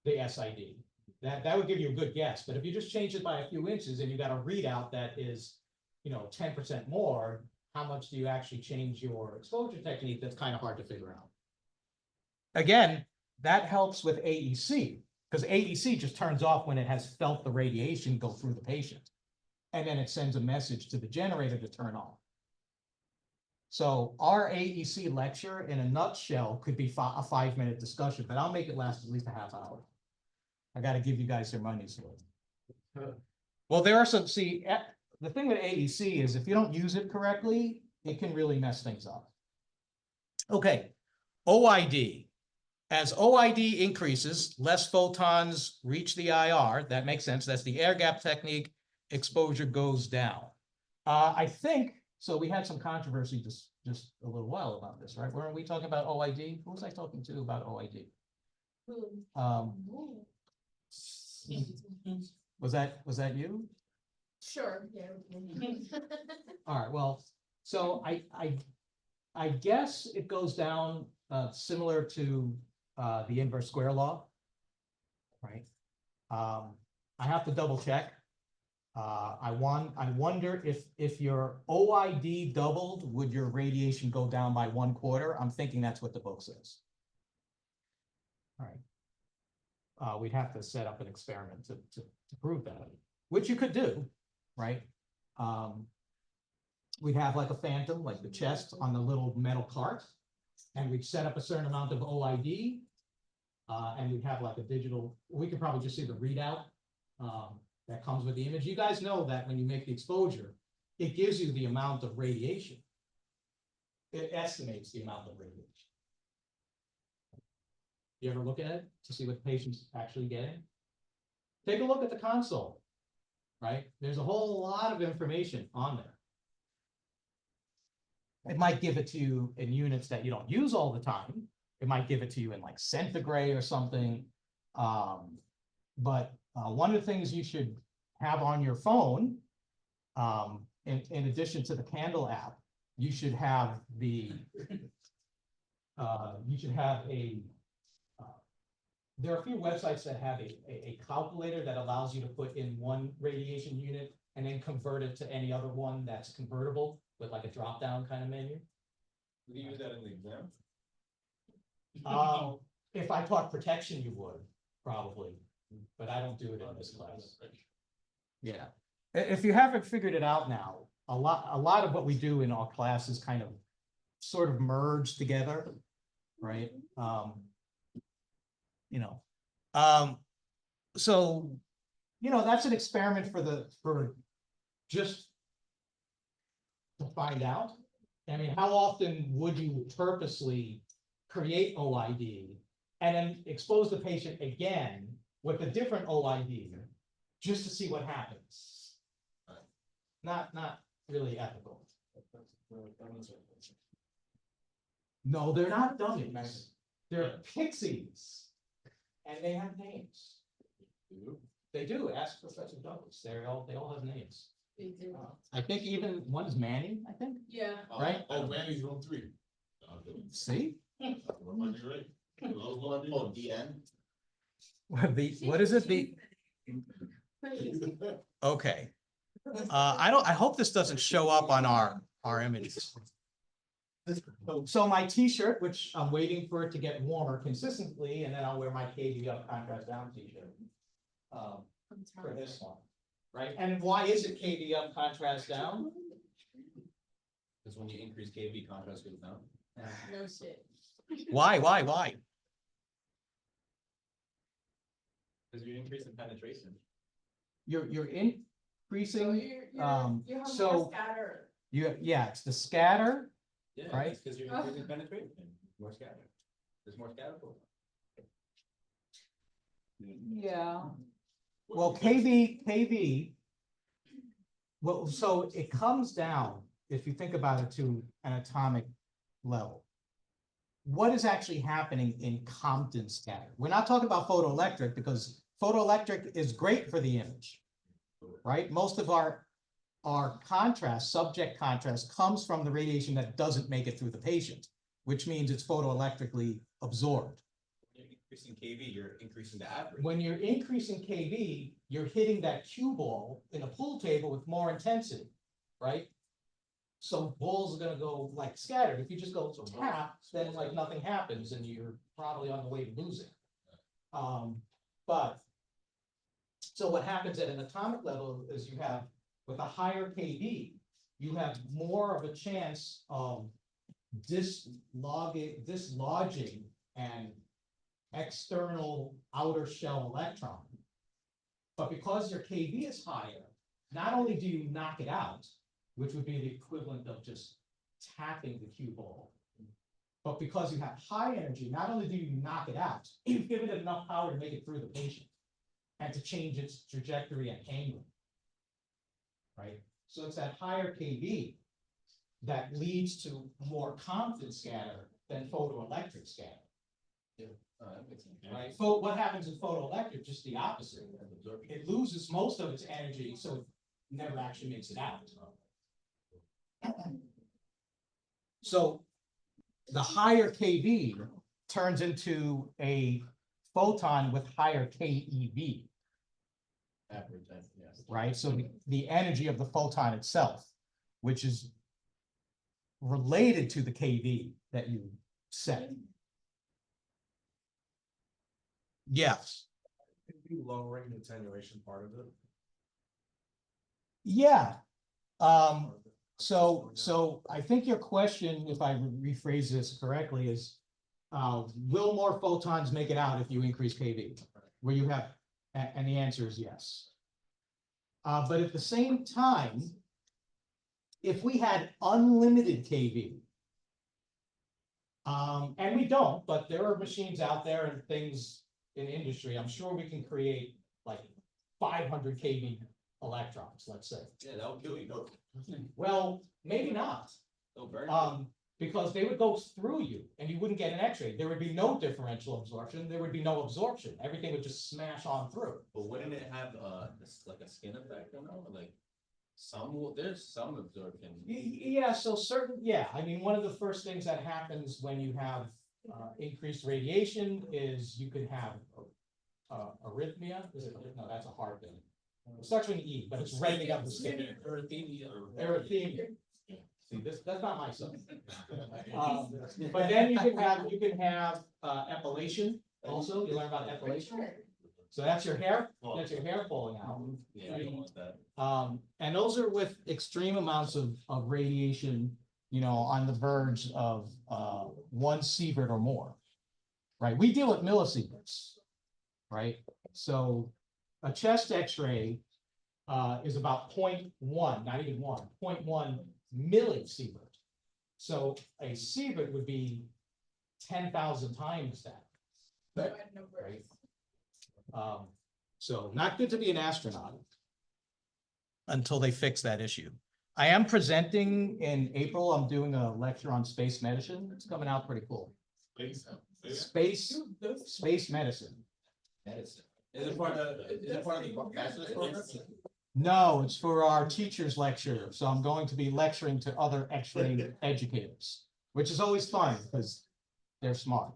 the SID. That would give you a good guess. But if you just change it by a few inches and you got a readout that is, 10% more, how much do you actually change your exposure technique? That's kind of hard to figure out. Again, that helps with AEC, because AEC just turns off when it has felt the radiation go through the patient. And then it sends a message to the generator to turn on. So our AEC lecture in a nutshell could be a 5-minute discussion, but I'll make it last at least a half hour. I got to give you guys your money's worth. Well, there are some, the thing with AEC is if you don't use it correctly, it can really mess things up. Okay, OID. As OID increases, less photons reach the IR. That makes sense. That's the air gap technique. Exposure goes down. I think, so we had some controversy just a little while about this, right? Weren't we talking about OID? Who was I talking to about OID? Was that you? Sure, yeah. All right, well, so I guess it goes down similar to the inverse square law, right? I have to double check. I wonder if your OID doubled, would your radiation go down by 1/4? I'm thinking that's what the book says. All right. We'd have to set up an experiment to prove that, which you could do, right? We'd have like a phantom, like the chest on the little metal cart, and we'd set up a certain amount of OID, and we'd have like a digital, we could probably just see the readout that comes with the image. You guys know that when you make the exposure, it gives you the amount of radiation. It estimates the amount of radiation. You ever look at it to see what the patient's actually getting? Take a look at the console, right? There's a whole lot of information on there. It might give it to you in units that you don't use all the time. It might give it to you in like centigrade or something. But one of the things you should have on your phone, in addition to the Candle app, you should have there are a few websites that have a calculator that allows you to put in one radiation unit and then convert it to any other one that's convertible with like a drop-down kind of menu. Would you use that in the exam? If I taught protection, you would probably, but I don't do it in this class. Yeah, if you haven't figured it out now, a lot of what we do in our class is kind of sort of merged together, right? So that's an experiment for just to find out. I mean, how often would you purposely create OID and then expose the patient again with a different OID just to see what happens? Not really ethical. No, they're not dummies. They're pixies. And they have names. They do. Ask Professor Douglas. They all have names. They do. I think even one is Manny, I think. Yeah. Right? Oh, Manny's room 3. See? You're right. Oh, DN? What is it? Okay. I hope this doesn't show up on our images. So my T-shirt, which I'm waiting for it to get warmer consistently, and then I'll wear my KV up contrast down T-shirt. For this one, right? And why is it KV up contrast down? Because when you increase KV, contrast goes down. No shit. Why? Because you're increasing penetration. You're So increasing, you have so- more scatter. yeah, it's the scatter. Yeah, Right. that's because you're increasing penetration, more scatter. There's more scatter flow. Yeah. Well, KV, well, so it comes down, if you think about it, to an atomic level. What is actually happening in Compton scatter? We're not talking about photoelectric, because photoelectric is great for the image, right? Most of our contrast, subject contrast, comes from the radiation that doesn't make it through the patient, which means it's photoelectrically absorbed. When you're increasing KV, you're increasing the average. When you're increasing KV, you're hitting that cue ball in a pool table with more intensity, right? So balls are gonna go like scattered. If you just go tap, then like nothing happens and you're probably on the way to losing. But so what happens at an atomic level is you have, with a higher KV, you have more of a chance of dislodging an external outer shell electron. But because your KV is higher, not only do you knock it out, which would be the equivalent of just tapping the cue ball, but because you have high energy, not only do you knock it out, you've given it enough power to make it through the patient and to change its trajectory and angle. Right? So it's that higher KV that leads to more Compton scatter than photoelectric scatter. That makes sense. Right? So what happens in photoelectric? Just the opposite. It loses most of its energy, so it never actually makes it out. So the higher KV turns into a photon with higher KeV, Average, yes. right? So the energy of the photon itself, which is related to the KV that you set. Yes. Be lowering the attenuation part of it. Yeah. So I think your question, if I rephrase this correctly, is, will more photons make it out if you increase KV? Where you have, and the answer is yes. But at the same time, if we had unlimited KV, and we don't, but there are machines out there and things in industry, I'm sure we can create like 500 KV electrons, let's say. Yeah, that would kill you, no. Well, maybe not, They'll burn you. because they would go through you and you wouldn't get an X-ray. There would be no differential absorption. There would be no absorption. Everything would just smash on through. But wouldn't it have like a skin effect, you know, like there's some absorption. Yeah, so I mean, one of the first things that happens when you have increased radiation is you could have arrhythmia. No, that's a heart thing. It starts with an E, but it's reddening up the skin. Erythemia. See, that's not my son. But then you can have epilation also. You learn about epilation. So that's your hair falling out. Yeah, I don't want that. And those are with extreme amounts of radiation, you know, on the verge of 1 sievert or more. Right? We deal with millisieverts, right? So a chest X-ray is about 0.1, not even 1, 0.1 millisievert. So a sievert would be 10,000 times that. Right? So not good to be an astronaut until they fix that issue. I am presenting in April. I'm doing a lecture on space medicine. It's coming out pretty cool. Space medicine. Medicine. Is it part of the bachelor's program? No, it's for our teacher's lecture. So I'm going to be lecturing to other X-ray educators, which is always fun because they're smart.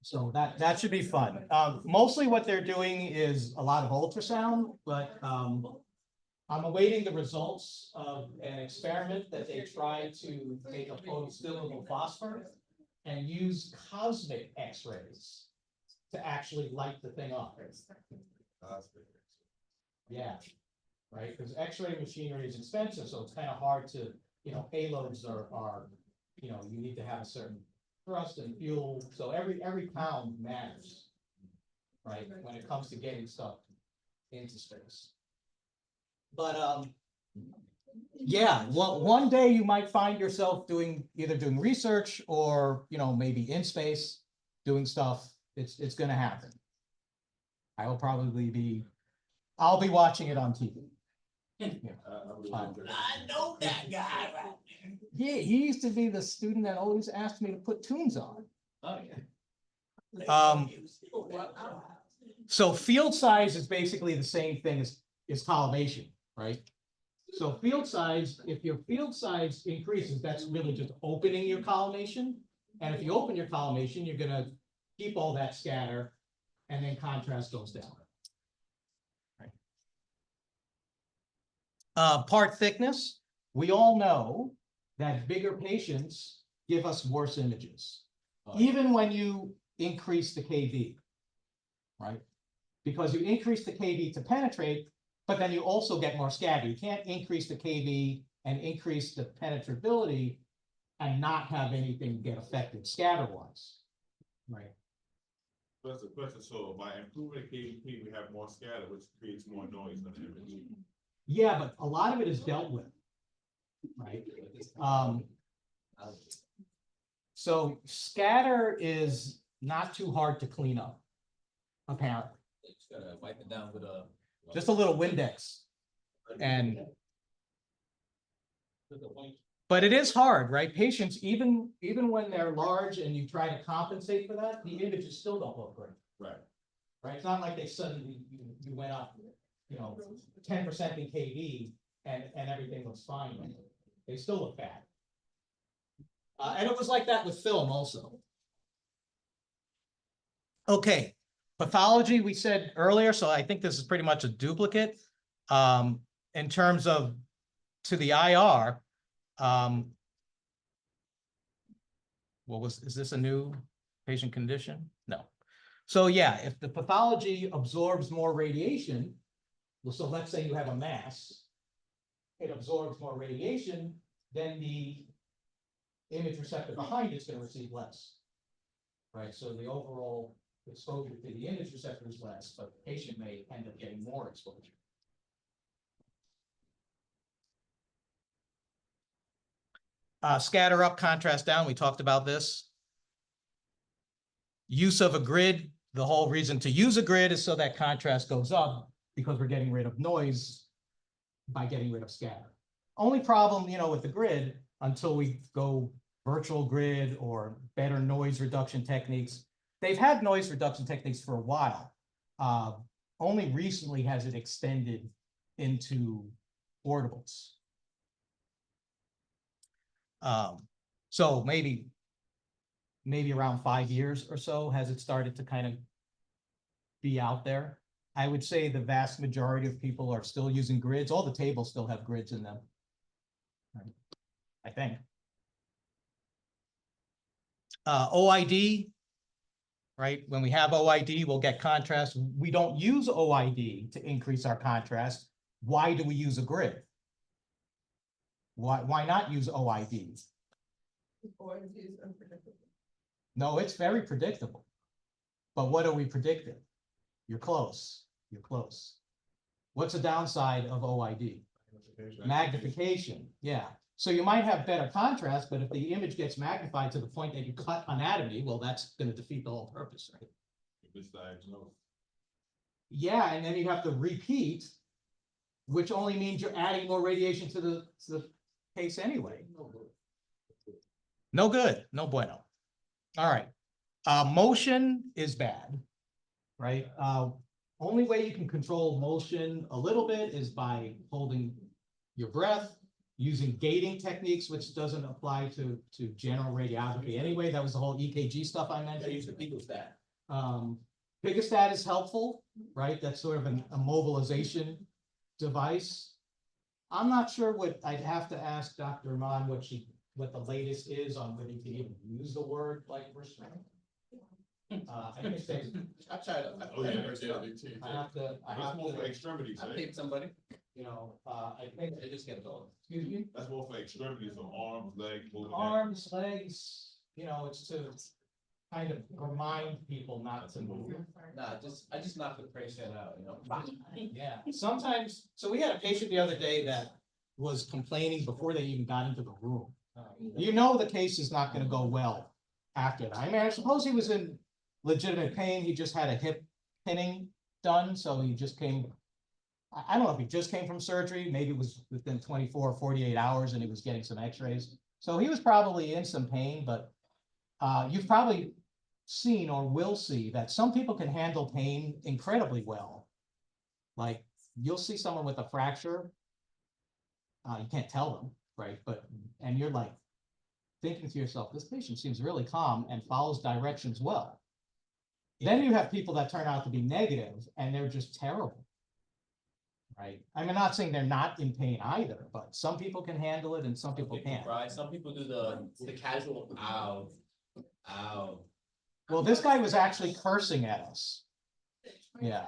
So that should be fun. Mostly what they're doing is a lot of ultrasound, but, I'm awaiting the results of an experiment that they tried to make a photostillable phosphor and use cosmic X-rays to actually light the thing up. Yeah, right, because X-ray machinery is expensive, so it's kind of hard to, payloads are, you need to have a certain thrust and fuel, so every pound matters. Right, when it comes to getting stuff into space. But, yeah, one day you might find yourself either doing research or, maybe in space, doing stuff. It's gonna happen. I'll be watching it on TV. I know that guy right there. Yeah, he used to be the student that always asked me to put tunes on. Oh, yeah. So field size is basically the same thing as collimation, right? So field size, if your field size increases, that's really just opening your collimation. And if you open your collimation, you're gonna keep all that scatter and then contrast goes down. Part thickness, we all know that bigger patients give us worse images, even when you increase the KV, right? Because you increase the KV to penetrate, but then you also get more scatter. You can't increase the KV and increase the penetrability and not have anything get affected scatter-wise, right? That's the question. So by improving KVP, we have more scatter, which creates more noise in the image. Yeah, but a lot of it is dealt with, right? So scatter is not too hard to clean up, apparently. Just gotta wipe it down with a. Just a little Windex. But it is hard, right? Patients, even when they're large and you try to compensate for that, the images still don't look great. Right. Right? It's not like they suddenly, you went up, 10% in KV and everything looks fine. They still look bad. And it was like that with film also. Okay, pathology we said earlier, so I think this is pretty much a duplicate. In terms of to the IR, is this a new patient condition? No. So yeah, if the pathology absorbs more radiation, well, so let's say you have a mass, it absorbs more radiation, then the image receptor behind it's going to receive less. Right, so the overall exposure to the image receptor is less, but the patient may end up getting more exposure. Scatter up, contrast down, we talked about this. Use of a grid, the whole reason to use a grid is so that contrast goes up because we're getting rid of noise by getting rid of scatter. Only problem, with the grid, until we go virtual grid or better noise reduction techniques. They've had noise reduction techniques for a while. Only recently has it extended into portables. So maybe around 5 years or so has it started to kind of be out there. I would say the vast majority of people are still using grids. All the tables still have grids in them, right? I think. OID, right? When we have OID, we'll get contrast. We don't use OID to increase our contrast. Why do we use a grid? Why not use OID? No, it's very predictable. But what are we predicting? You're close. You're close. What's the downside of OID? Magnification. Yeah. So you might have better contrast, but if the image gets magnified to the point that you cut anatomy, well, that's going to defeat the whole purpose, right? Yeah, and then you have to repeat, which only means you're adding more radiation to the case anyway. No good, no bueno. All right. Motion is bad, right? Only way you can control motion a little bit is by holding your breath. using gating techniques, which doesn't apply to general radiography anyway. That was the whole EKG stuff I I use mentioned. the Picostat. Picostat is helpful, right? That's sort of a mobilization device. I'm not sure I'd have to ask Dr. Rahman what the latest is on whether you can even use the word like restraint. I think I tried. Oh, yeah, I have to, That's more for extremities, I right? paid somebody. I think, They just get it going. excuse me, That's more for extremities, so arms, legs, moving. arms, legs, it's to kind of remind people not to move. Nah, I just knocked the patient out, Yeah, sometimes, so we had a patient the other day that was complaining before they even got into the room. The case is not gonna go well after that. I mean, I suppose he was in legitimate pain. He just had a hip pinning done, so he just came. I don't know if he just came from surgery, maybe it was within 24 or 48 hours and he was getting some x-rays. So he was probably in some pain, but you've probably seen or will see that some people can handle pain incredibly well. Like you'll see someone with a fracture. You can't tell them, right? And you're like thinking to yourself, this patient seems really calm and follows directions well. Then you have people that turn out to be negative and they're just terrible. Right? I'm not saying they're not in pain either, but some people can handle it and some people can't. Right, some people do the casual ow, ow. Well, this guy was actually cursing at us. Yeah.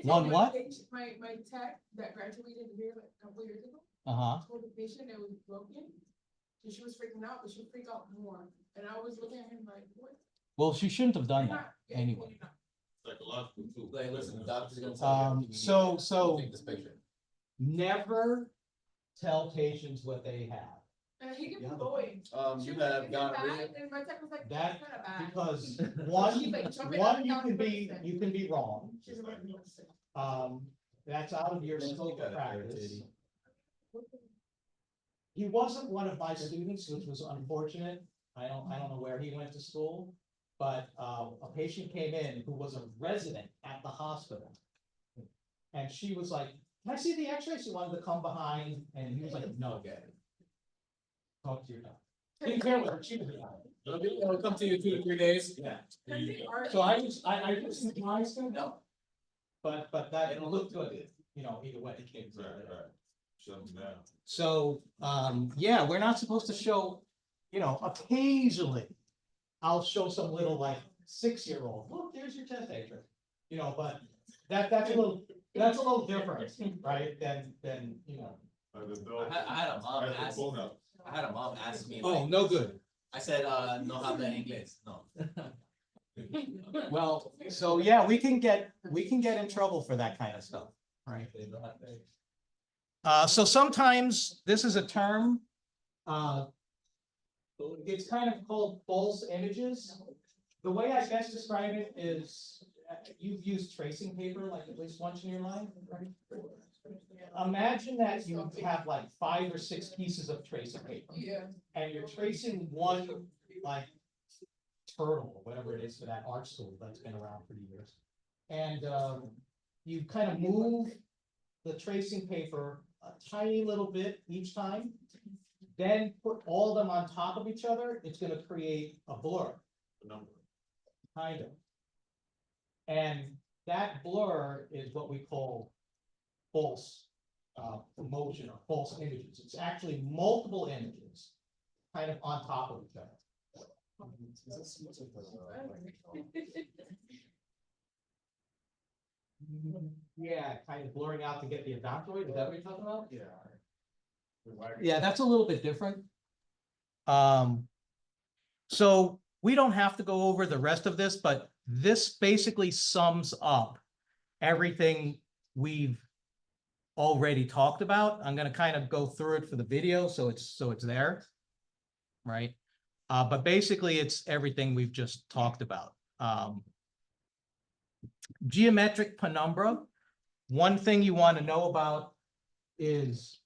One what? My tech that graduated here like a couple years ago, Uh-huh. told the patient it was broken. And she was freaking out, but she freaked out more. And I was looking at him like, what? Well, she shouldn't have done You're that not- yeah, anyway. you're not. Psychological too. Like, listen, the doctor's gonna tell you. So Take this picture. never tell patients what they have. And he kept going. She You was like, have "Is it gonorrhea. bad?" And my tech was like, That- "It's not bad." Because one, She's like jumping one, up and you down can for be, percent. you can be wrong. She's like, "No, sir." That's out of your Then scope you of got it, practice. He wasn't one of my students, which was unfortunate. I don't know where he went to school, but a patient came in who was a resident at the hospital. And she was like, can I see the x-ray? She wanted to come behind and he was like, no, get it. Talk to your doctor. Didn't care what her, she was a doctor. It'll come to you 2 to 3 days. Yeah. Because they are- So I just advised him, no. But that It'll looked look good, either way. Right, right. Shut them down. So, yeah, we're not supposed to show, occasionally I'll show some little like 6-year-old, look, there's your chest X-ray. But that's a little different, right? Than. Like the dog. I had a mom That's the ask, phone up. I had a mom ask me, Oh, like, no good. I said, no habla inglés, no. Well, so yeah, we can get in trouble for that kind of stuff, right? So sometimes this is a term. It's kind of called false images. The way I best describe it is you've used tracing paper like at least once in your life, right? Imagine that you have like 5 or 6 pieces of tracing paper Yeah. and you're tracing one like turtle, or whatever it is for that art school that's been around for years. And you kind of move the tracing paper a tiny little bit each time, then put all of them on top of each other, it's gonna create a blur, The number. kind of. And that blur is what we call false motion or false images. It's actually multiple images kind of on top of each other. Yeah, kind of blurring out to get the odontoid, is that what you're talking about? Yeah, that's a little bit different. So we don't have to go over the rest of this, but this basically sums up everything we've already talked about. I'm gonna kind of go through it for the video, so it's there. Right? But basically it's everything we've just talked about. Geometric penumbra. One thing you want to know about is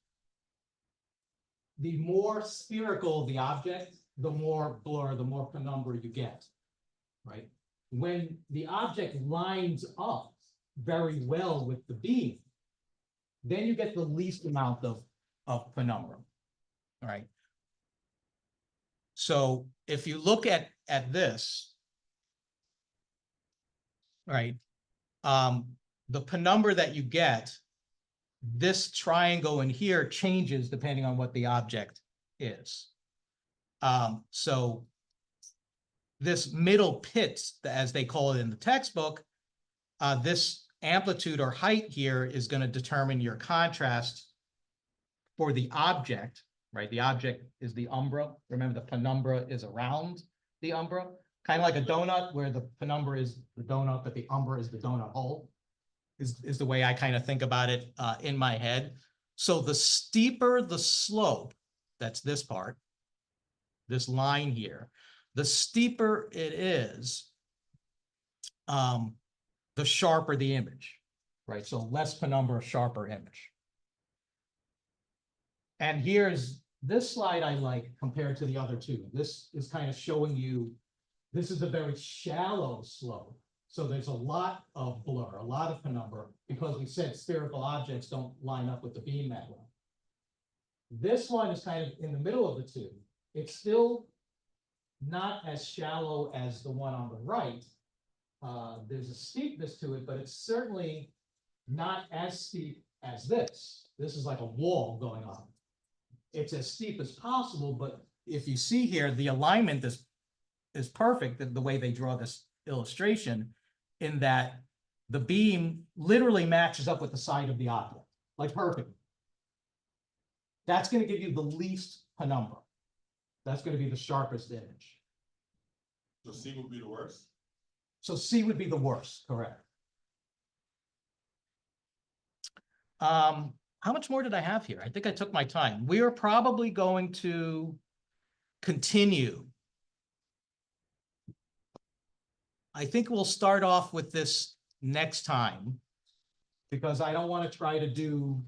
the more spherical the object, the more blur, the more penumbra you get, right? When the object lines up very well with the beam, then you get the least amount of of penumbra. All right. So if you look at this, right, the penumbra that you get, this triangle in here changes depending on what the object is. So this middle pit, as they call it in the textbook, this amplitude or height here is going to determine your contrast for the object, right? The object is the umbra. Remember, the penumbra is around the umbra, kind of like a donut where the penumbra is the donut, but the umbra is the donut hole, is the way I kind of think about it in my head. So the steeper the slope, that's this part, this line here, the steeper it is, the sharper the image, right? So less penumbra, sharper image. And here's this slide I like compared to the other two. This is kind of showing you, this is a very shallow slope. So there's a lot of blur, a lot of penumbra, because we said spherical objects don't line up with the beam that well. This one is kind of in the middle of the two. It's still not as shallow as the one on the right. There's a steepness to it, but it's certainly not as steep as this. This is like a wall going on. It's as steep as possible, but if you see here, the alignment is perfect, the way they draw this illustration, in that the beam literally matches up with the side of the object, like perfect. That's going to give you the least penumbra. That's going to be the sharpest image. So C would be the worst? So C would be the worst, correct. How much more did I have here? I think I took my time. We are probably going to continue. I think we'll start off with this next time, because I don't want to try to do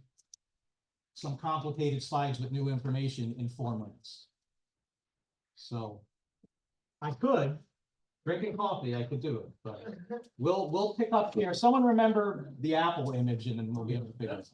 some complicated slides with new information in 4 minutes. So I could, drinking coffee, I could do it, but we'll pick up here. Someone remember the Apple image, and then we'll be able to figure it out.